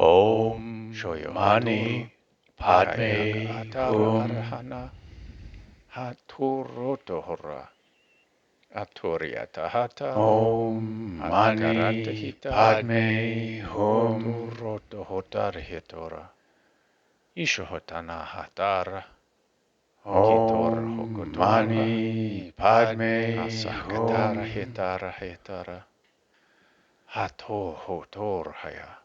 Shoyo mani padme hum. Arahana. Haturoto hora. Atoriata hata. Mani padme hum. Roto hotar hitora. Ishohotana hatara. Om Mani Padme Asakatara Hum. hitara hitara. Hato hotor haya.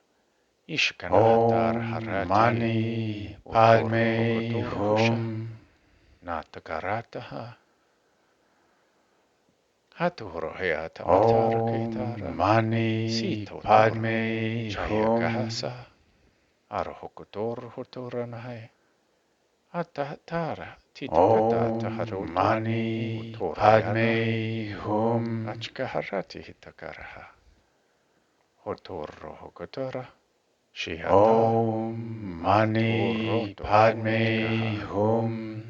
Ishkanahatar Om harati. Mani Utor Padme hokotor hosha. Hum. Natakarataha. Haturo hayata atar Om kitara. Mani Sito tor. Padme Chaya Hum. kahasa. Arhokotor hotoranahai. Atatara. Titikata Om taharoto. Mani Utorayana. Padme Hum. Achkaharati hitakaraha. Hotoro hokotora. Shihata. Om Mani Atoroto Padme utkaha. Hum.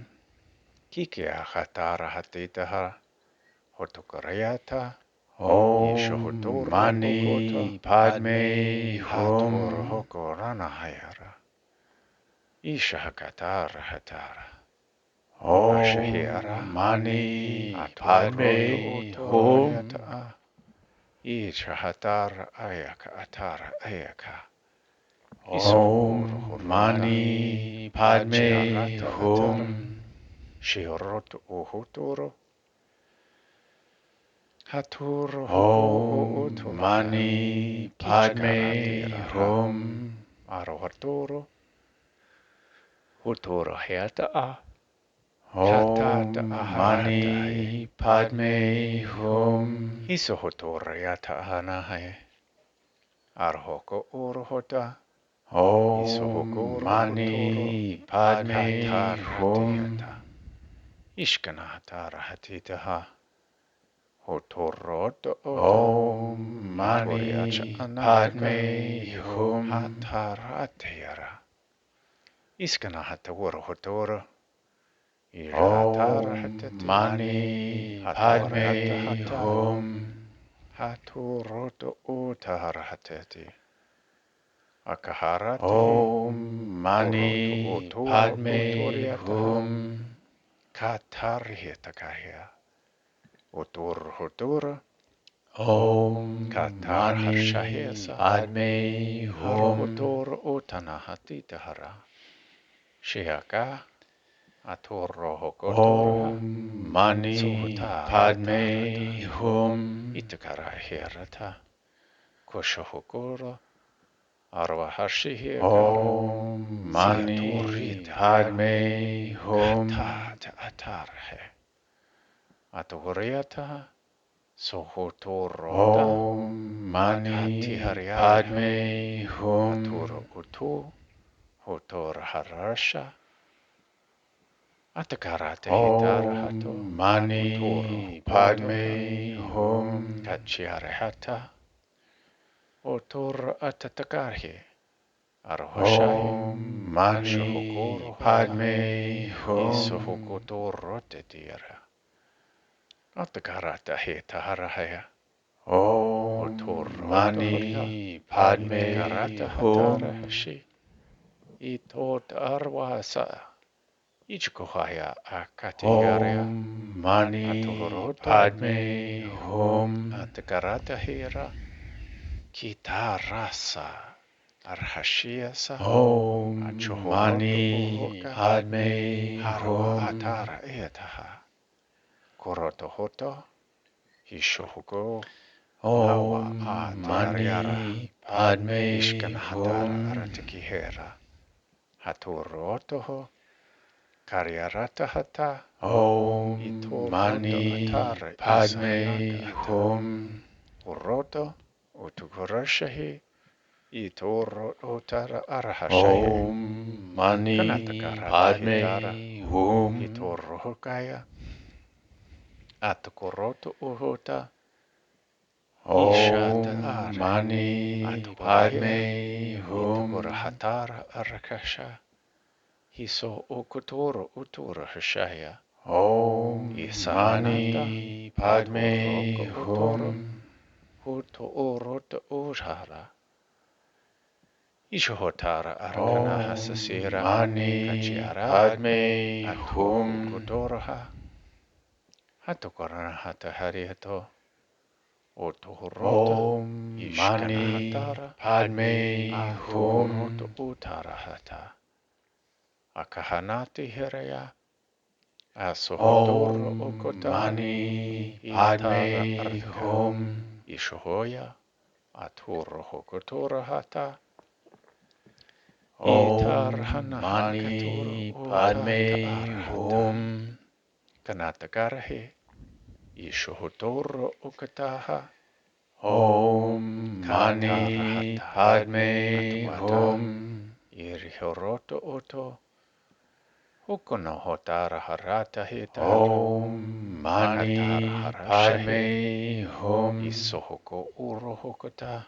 Kikia hatara hatitaha. Hotokarayata. Om Ishohotoro hokota. Mani Padme Hatoro Hum. hokorana hayara. Ishahakatara hatara. Ashahiara. Om Mani Atoroto Padme Hum. utorayata. Ishahatara ayaka atara ayaka. Isohoro Om horota. Mani Padme Achiarata atara. Hum. Shioroto uhotoro. Haturo hoko Om utoraya. Mani Kichkarate Padme ara. Hum. Arohatoro. Hotoro heata a. Hatata Om aharata he. Mani Padme Hum. Isohotoro yata anahe. Arhoko urohota. Om Isohokoro hotoro. Mani Padme Hatarate Hum. hata. Ishkana hatara hatitaha. Hotoroto ota. Om Itoriacha Mani anataka. Padme Hum. Hatarate yara. Iskana hataworo hotoro. Ijahatara Om hatati. Mani Hatorata Padme hata. Hum. Hatoroto utahara hatati. Akaharate he. Om Mani Oroto otoro Padme utoriataha. Hum. Katarhitakahya. Otor hotora. Om Katar Mani harshahesa. Padme Hum. Harohotor otanahatitahara. Shiaka. Atoro hokotoraha. Om Mani Suhutara Padme tarata. Hum. Itakara herata. Koshohokoro. Arvahashihekara. Om Mani Siaturita. Padme Hum. Katata atarhe. Atoriata. Sohotorota. Om Mani Hatihariara. Padme Hum. Aturo utu. Hotor harasha. Atakarate hitarahato. Om Utoro Mani hokotoha. Padme Hum. Kachiarehata. Otor atatakarhi. Arohashahi. Om Mani Kashohokoro hota. Padme Hum. Isohokotoro tetira. Atakarata hitaharahaya. Om Otoroto hota. Mani Padme Itakarata hatara Hum. hashi. Itot arwasa. Ichikohaya akatiharia. Om Mani Atoroto. Padme Hum. Atakarata hira. Kitarasa. Arhashiasa. Om Achohoroto Mani uhoka. Padme Harwa Hum. atara etaha. Koroto hoto. Hishohuko. Hawa Om atiariara. Mani Padme Ishkanahatara Hum. aratikihera. Hatorotoho. Kariarata hata. Om Itoroto Mani atara Padme isanaka ata. Hum. Uroto. Utukurashahi. Itoro otara arahashahi. Om Mani Kanatakarata hitara. Padme Hum. Itorohokaya. Atukoroto uhota. Ishata Om are. Mani Atorahia. Padme Hum. Itokorahatara arakasha. Hiso okotoro utura hashaya. Om Isananata. Mani Atoroko Padme otoro. Hum. Huto oroto urara. Ishohotara arakana Om hasasira. Mani Kachiara. Padme Ato Hum. ukotoraha. Hatokorana hata hariato. Otohorota. Om Mani Ishkanahatara. Padme Atoroto Hum. utarahata. Akahanati hiraya. Asohotoro Om okota. Mani Itara Padme arka. Hum. Ishohoya. Atoro hokotora hata. Itar Om hana hakatoro Mani otata Padme arhata. Hum. Kanatakarhe. Ishohotoro okataha. Om Katara Mani hata. Padme Atuata. Hum. Irihoroto oto. Hukono hotara harata hita. Om Katara Mani harashahe. Padme Hum. Isohoko urohokota.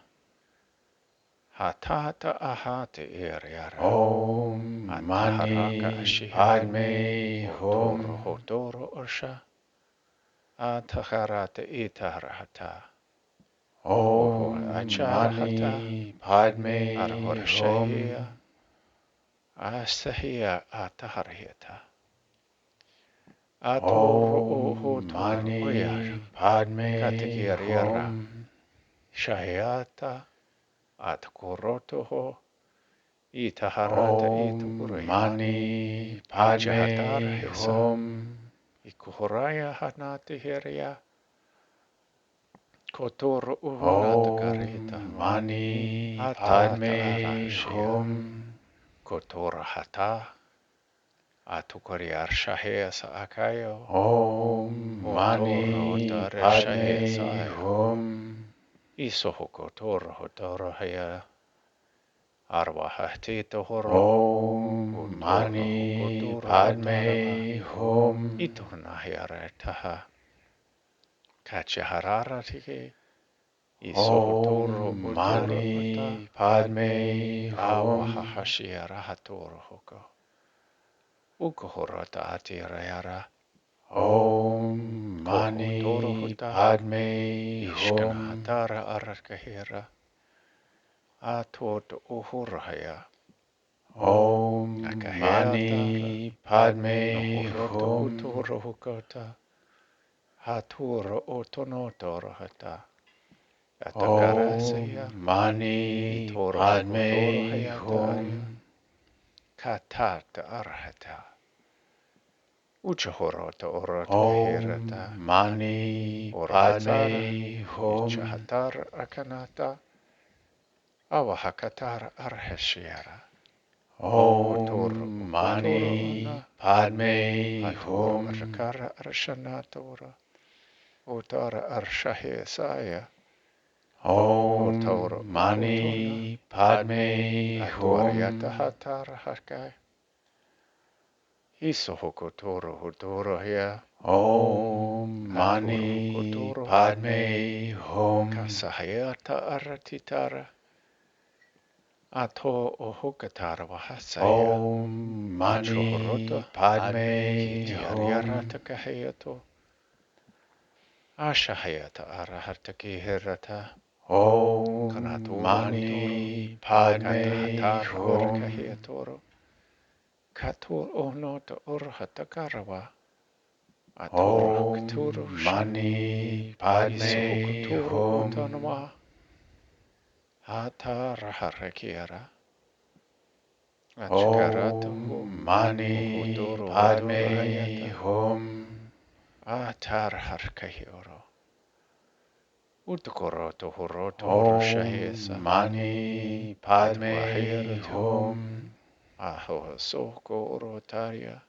Hatata ahate iriara. Om Ataharaka Mani ashiha. Padme Otoro Hum. hotoro osha. Ataharata itarahata. Oho Om acharahata. Mani Padme Arhorshahia. Hum. Asahia ataharhita. Atoro oho Om toro oyar. Mani Padme Katakiriara. Hum. Shahiata. Atkorotoho. Itaharata Om itukuraya. Mani Ijahatar Padme hesa. Hum. Ikuhoraya hanati hiria. Kotoro uhunatakarita. Om Mani Atata Padme arashia. Hum. Kotora hata. Atukariar shahesa akayo. Om Otoro Mani otare shahesa Padme aya. Hum. Isohokotoro hotoro haya. Arwahatito horo. Om Otoro Mani hokotoro hotarava. Padme Hum. Itonahiaretaha. Kachahararatihi. Isohotoro Om otoro ota. Mani Padme Hum. Awahahashiarahatoro hoko. Ukohorota atirayara. Om Kohotoro Mani hota. Padme Hum. Ishkanahatara arakahira. Atoto uhurahaya. Om Akaheatara. Mani Padme Nohoroto Hum. utoro hukota. Haturo otonotoro hata. Atakarasaya. Om Mani Itoro hokotoro Padme hayataya. Hum. Katata arhata. Uchahorota oroto hirata. Om Mani Orahatsara. Padme Hum. Ichahatar akanata. Awahakatar arhashiara. Otoro Om okotoro ona. Mani Padme Atoro Hum. arakara arshanatora. Otara arshahe saya. Otoro Om okotona. Mani Padme Atuariata Hum. hatara hakai. Iso hokotoro hotoro hea. Om Atoro Mani hokotoro. Padme Hum. Kasahayata aratitara. Ato ohokatara wahasaya. Om Achohorota. Mani Padme Hum. Kitiariarata kahayato. Ashahayata arahataki hirata. Om Kanatoro hotoro. Mani Padme Katahatar Hum. arkahayatoro. Katur onota urhatakarawa. Atoro hokaturu Om sha. Mani Iso Padme hokotoro Hum. utanwa. Atara harakiara. Achakarata ho. Om Mani Uhotoro hotoro Padme hayata. Hum. Atar harkahioro. Utukoroto horoto Om horashahesa. Mani Padme Atwahirata. Hum. Aho soko orotaria.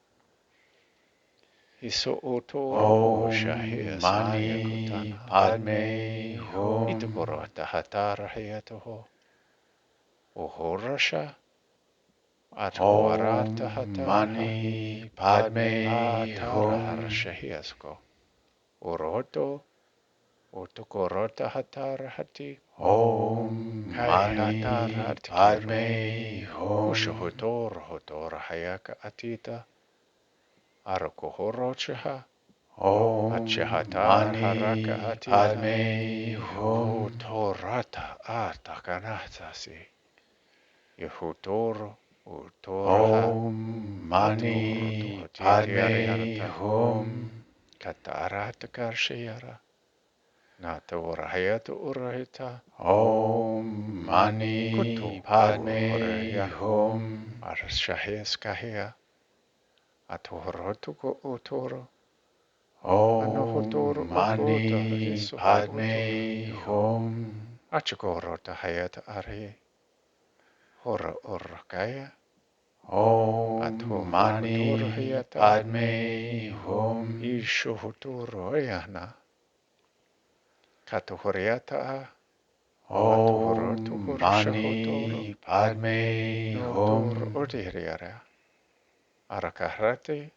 Iso otoro o shahia Om saya Mani kutana. Padme Hum. Itukorota hatara hayatoho. Ohorasha. Atwarata Om hataha. Mani Padme Atara Hum. harashahiasko. Oroto. Otokorota hatara hati. Om Kai hatara Mani hatikiro. Padme Hum. Ushohotor hotora hayaka atita. Arakohorochaha. Om Achahatara haraka Mani hatita. Padme Hum. Utorata atakanatasi. Yehutoro. Utoraha. Om Atoro Mani Padme tohotitiariarata. Hum. Katarata karshayara. Natora hayata urahita. Om Mani Kutu Padme uruhoraya. Hum. Arshaheskahia. Atohorotuko otoro. Om Anohotoro okota Mani hiso Padme Hum. Achakorota hayata ari. Hora orakaya. Om Mani Padme Hum. Ishohotoro ayana. Katohoriata. Om Mani Padme Notor Hum. odiriara. Arakarate.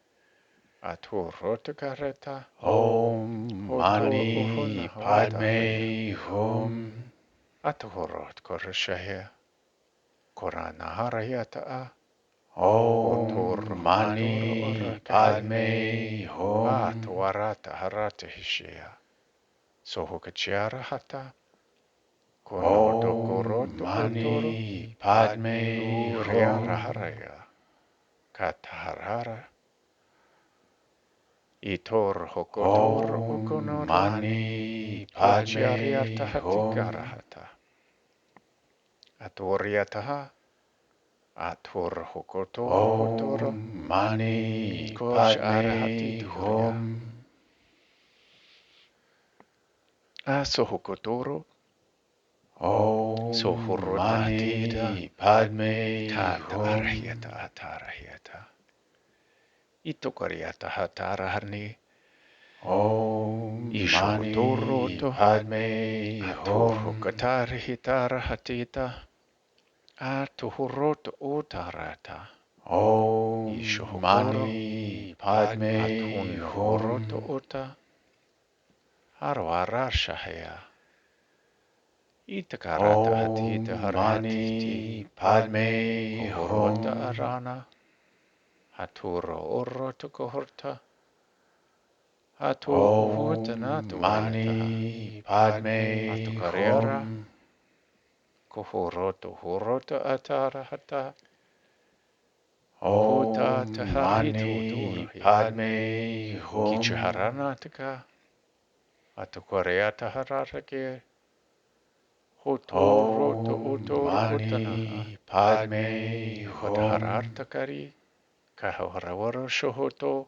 Atorotakareta. Om Mani Padme Hum. Atohorot korashaya. Koranaharayata. Om Mani Padme Hum. Atwarata harata hishya. Sohokachara hata. Om Mani Padme Uriara Hum. haraya. Kataharara. Itor hokotor Om ukonora. Mani Kochiariarta Padme hatikara Hum. hata. Atoriataha. Ator hokotor hotoro. Om Mani Koch arahati Padme turia. Hum. Asohokotoro. Om Sohorota hatita. Mani Padme Tata Hum. arhiata atarahiata. Itokariata hataraharni. Om Mani Ishohotoroto. Padme Ator Hum. hokatari hitara hatita. Atohoroto otarata. Om Ishohokoro. Mani Padme Atun horoto Hum. ota. Harwarashahaya. Itakarata hatita Om harahatiti. Mani Padme Kohorota Hum. arana. Haturo oroto kohorta. Hatu uhuta Om natuariata. Mani Padme Atukarera. Hum. Kohoroto horota atara hata. Huta Om taharitu Mani durhi. Padme Hum. Kichaharanataka. Atukareata hararake. Hotoroto Om utoro utanaha. Mani Padme Hum. Kotharartakari. Kahawarawaro shohoto.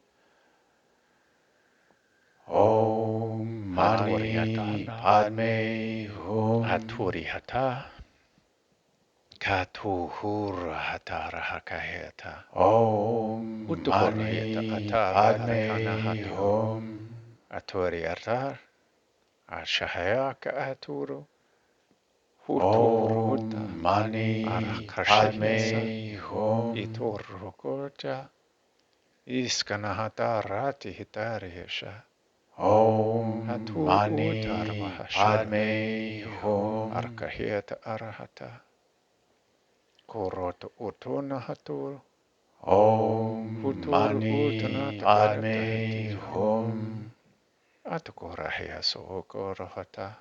Om Mani Hatoriatana. Padme Hum. Haturihata. Katuhura hatara hakaheta. Om Utukoraheta Mani atara takana Padme hatu. Hum. Atoriatar. Ashahayaka aturo. Hutur huta. Om Mani Arakashahisa. Padme Hum. Itur hukoja. Iskanahata rati hitarihesha. Om Hatu utar Mani mahashia. Padme Hum. Arkaheta arahata. Koroto utuna hatu. Om Hutur Mani utanata karata Padme hatita. Hum. Atukorahia sokorahata.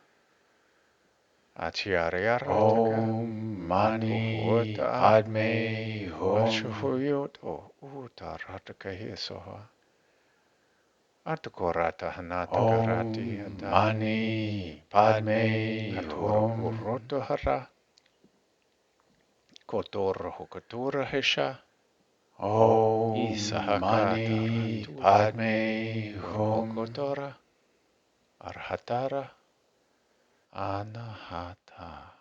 Achiariarataka. Om Mani Atuhuota. Padme Hum. Ashuhuyot o utarataka hisoha. Atukorata hanata karati Om hata. Mani Padme Atura Hum. uroto hara. Kotoro hukatura hesha. Om Isahakata Mani ratuta. Padme Hum. Urokotora. Arhatara. Anahata.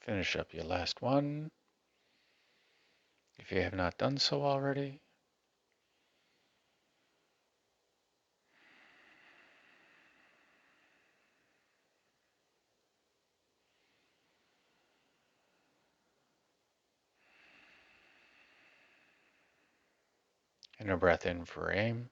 Finish up your last one. If you have not done so already. Inner breath in for aim.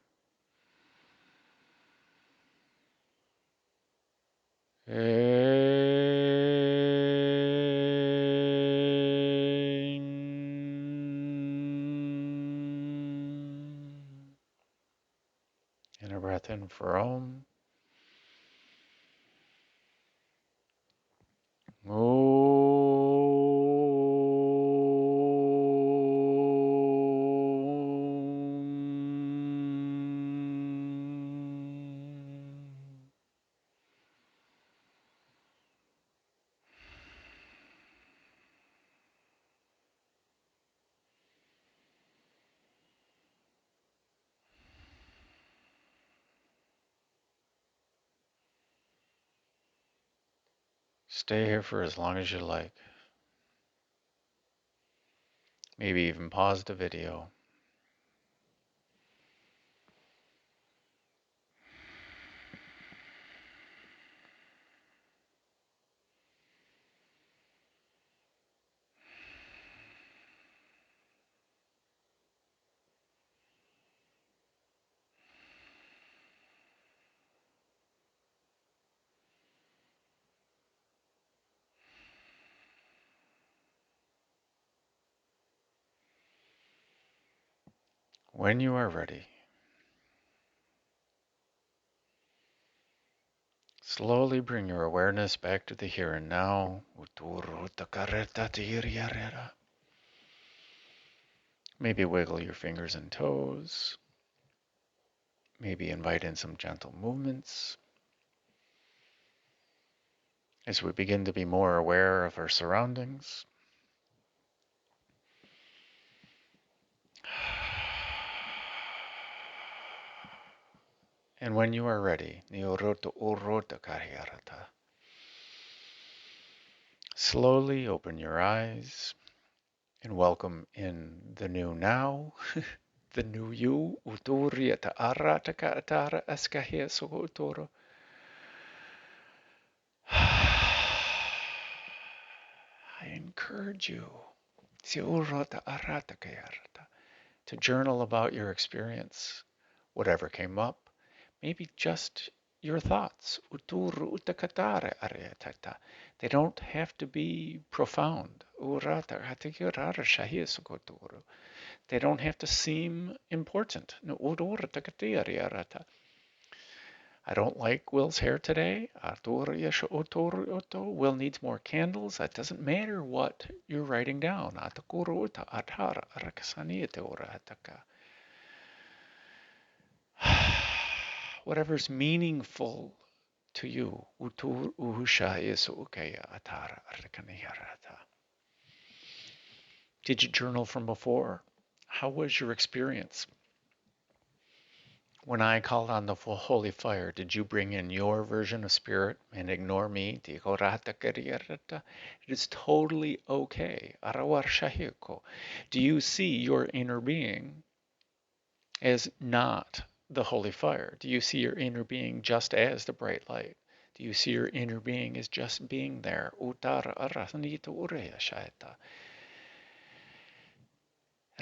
Inner breath in for Om. Stay here for as long as you like. Maybe even pause the video. When you are ready, slowly bring your awareness back to the here and now. Maybe wiggle your fingers and toes. Maybe invite in some gentle movements. As we begin to be more aware of our surroundings. And when you are ready, slowly open your eyes and welcome in the new now, the new you. I encourage you to journal about your experience, whatever came up, maybe just your thoughts. They don't have to be profound. They don't have to seem important. I don't like Will's hair today. Will needs more candles. That doesn't matter what you're writing down. Whatever's meaningful to you. Did you journal from before? How was your experience? When I called on the holy fire, did you bring in your version of spirit and ignore me? It is totally okay. Do you see your inner being as not the holy fire? Do you see your inner being just as the bright light? Do you see your inner being as just being there? It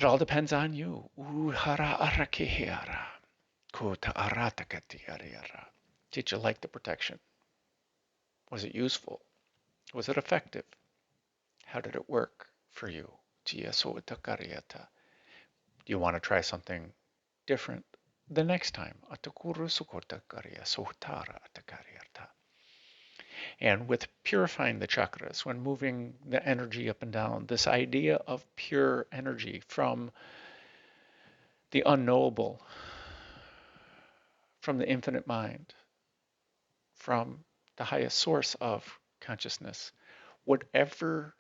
all depends on you. Did you like the protection? Was it useful? Was it effective? How did it work for you? Do you want to try something different the next time? And with purifying the chakras, when moving the energy up and down, this idea of pure energy from the unknowable, from the infinite mind, from the highest source of consciousness,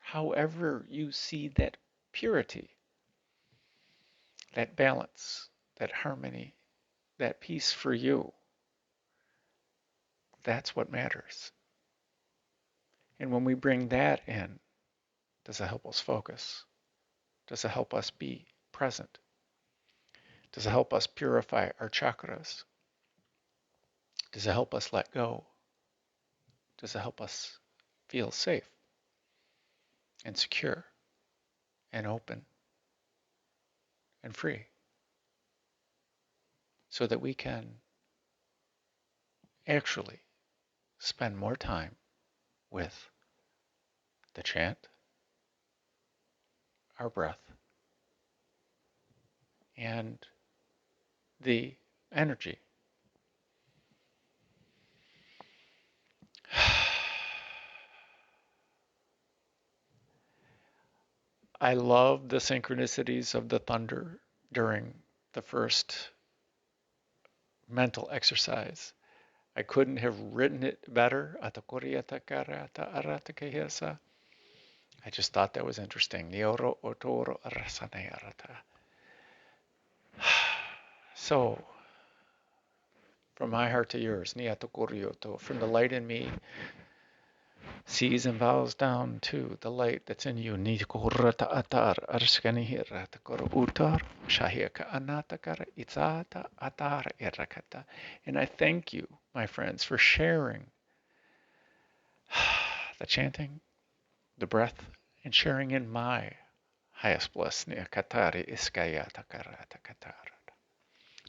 however you see that purity, that balance, that harmony, that peace for you, that's what matters. And when we bring that in, does it help us focus? Does it help us be present? Does it help us purify our chakras? Does it help us let go? Does it help us feel safe and secure and open and free so that we can actually spend more time with the chant, our breath, and the energy I love the synchronicities of the thunder during the first mental exercise. I couldn't have written it better. I just thought that was interesting. So, from my heart to yours, from the light in me, sees and bows down to the light that's in you. And I thank you, my friends, for sharing the chanting, the breath, and sharing in my highest bliss.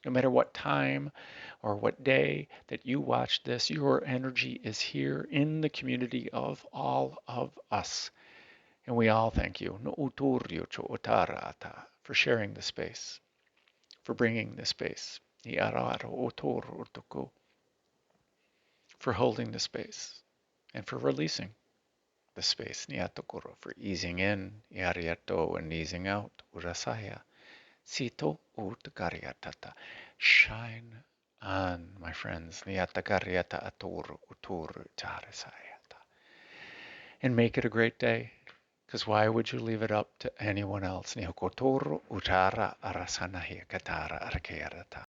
No matter what time or what day that you watch this, your energy is here in the community of all of us. And we all thank you for sharing the space, for bringing the space, for holding the space, and for releasing the space, for easing in, and easing out, Sito utkaryatata. Shine on, my friends. Niyatakaryata aturu uturu tarisayata. And make it a great day. Because why would you leave it up to anyone else? Nihokotoro utara arasanahi katara arkayarata.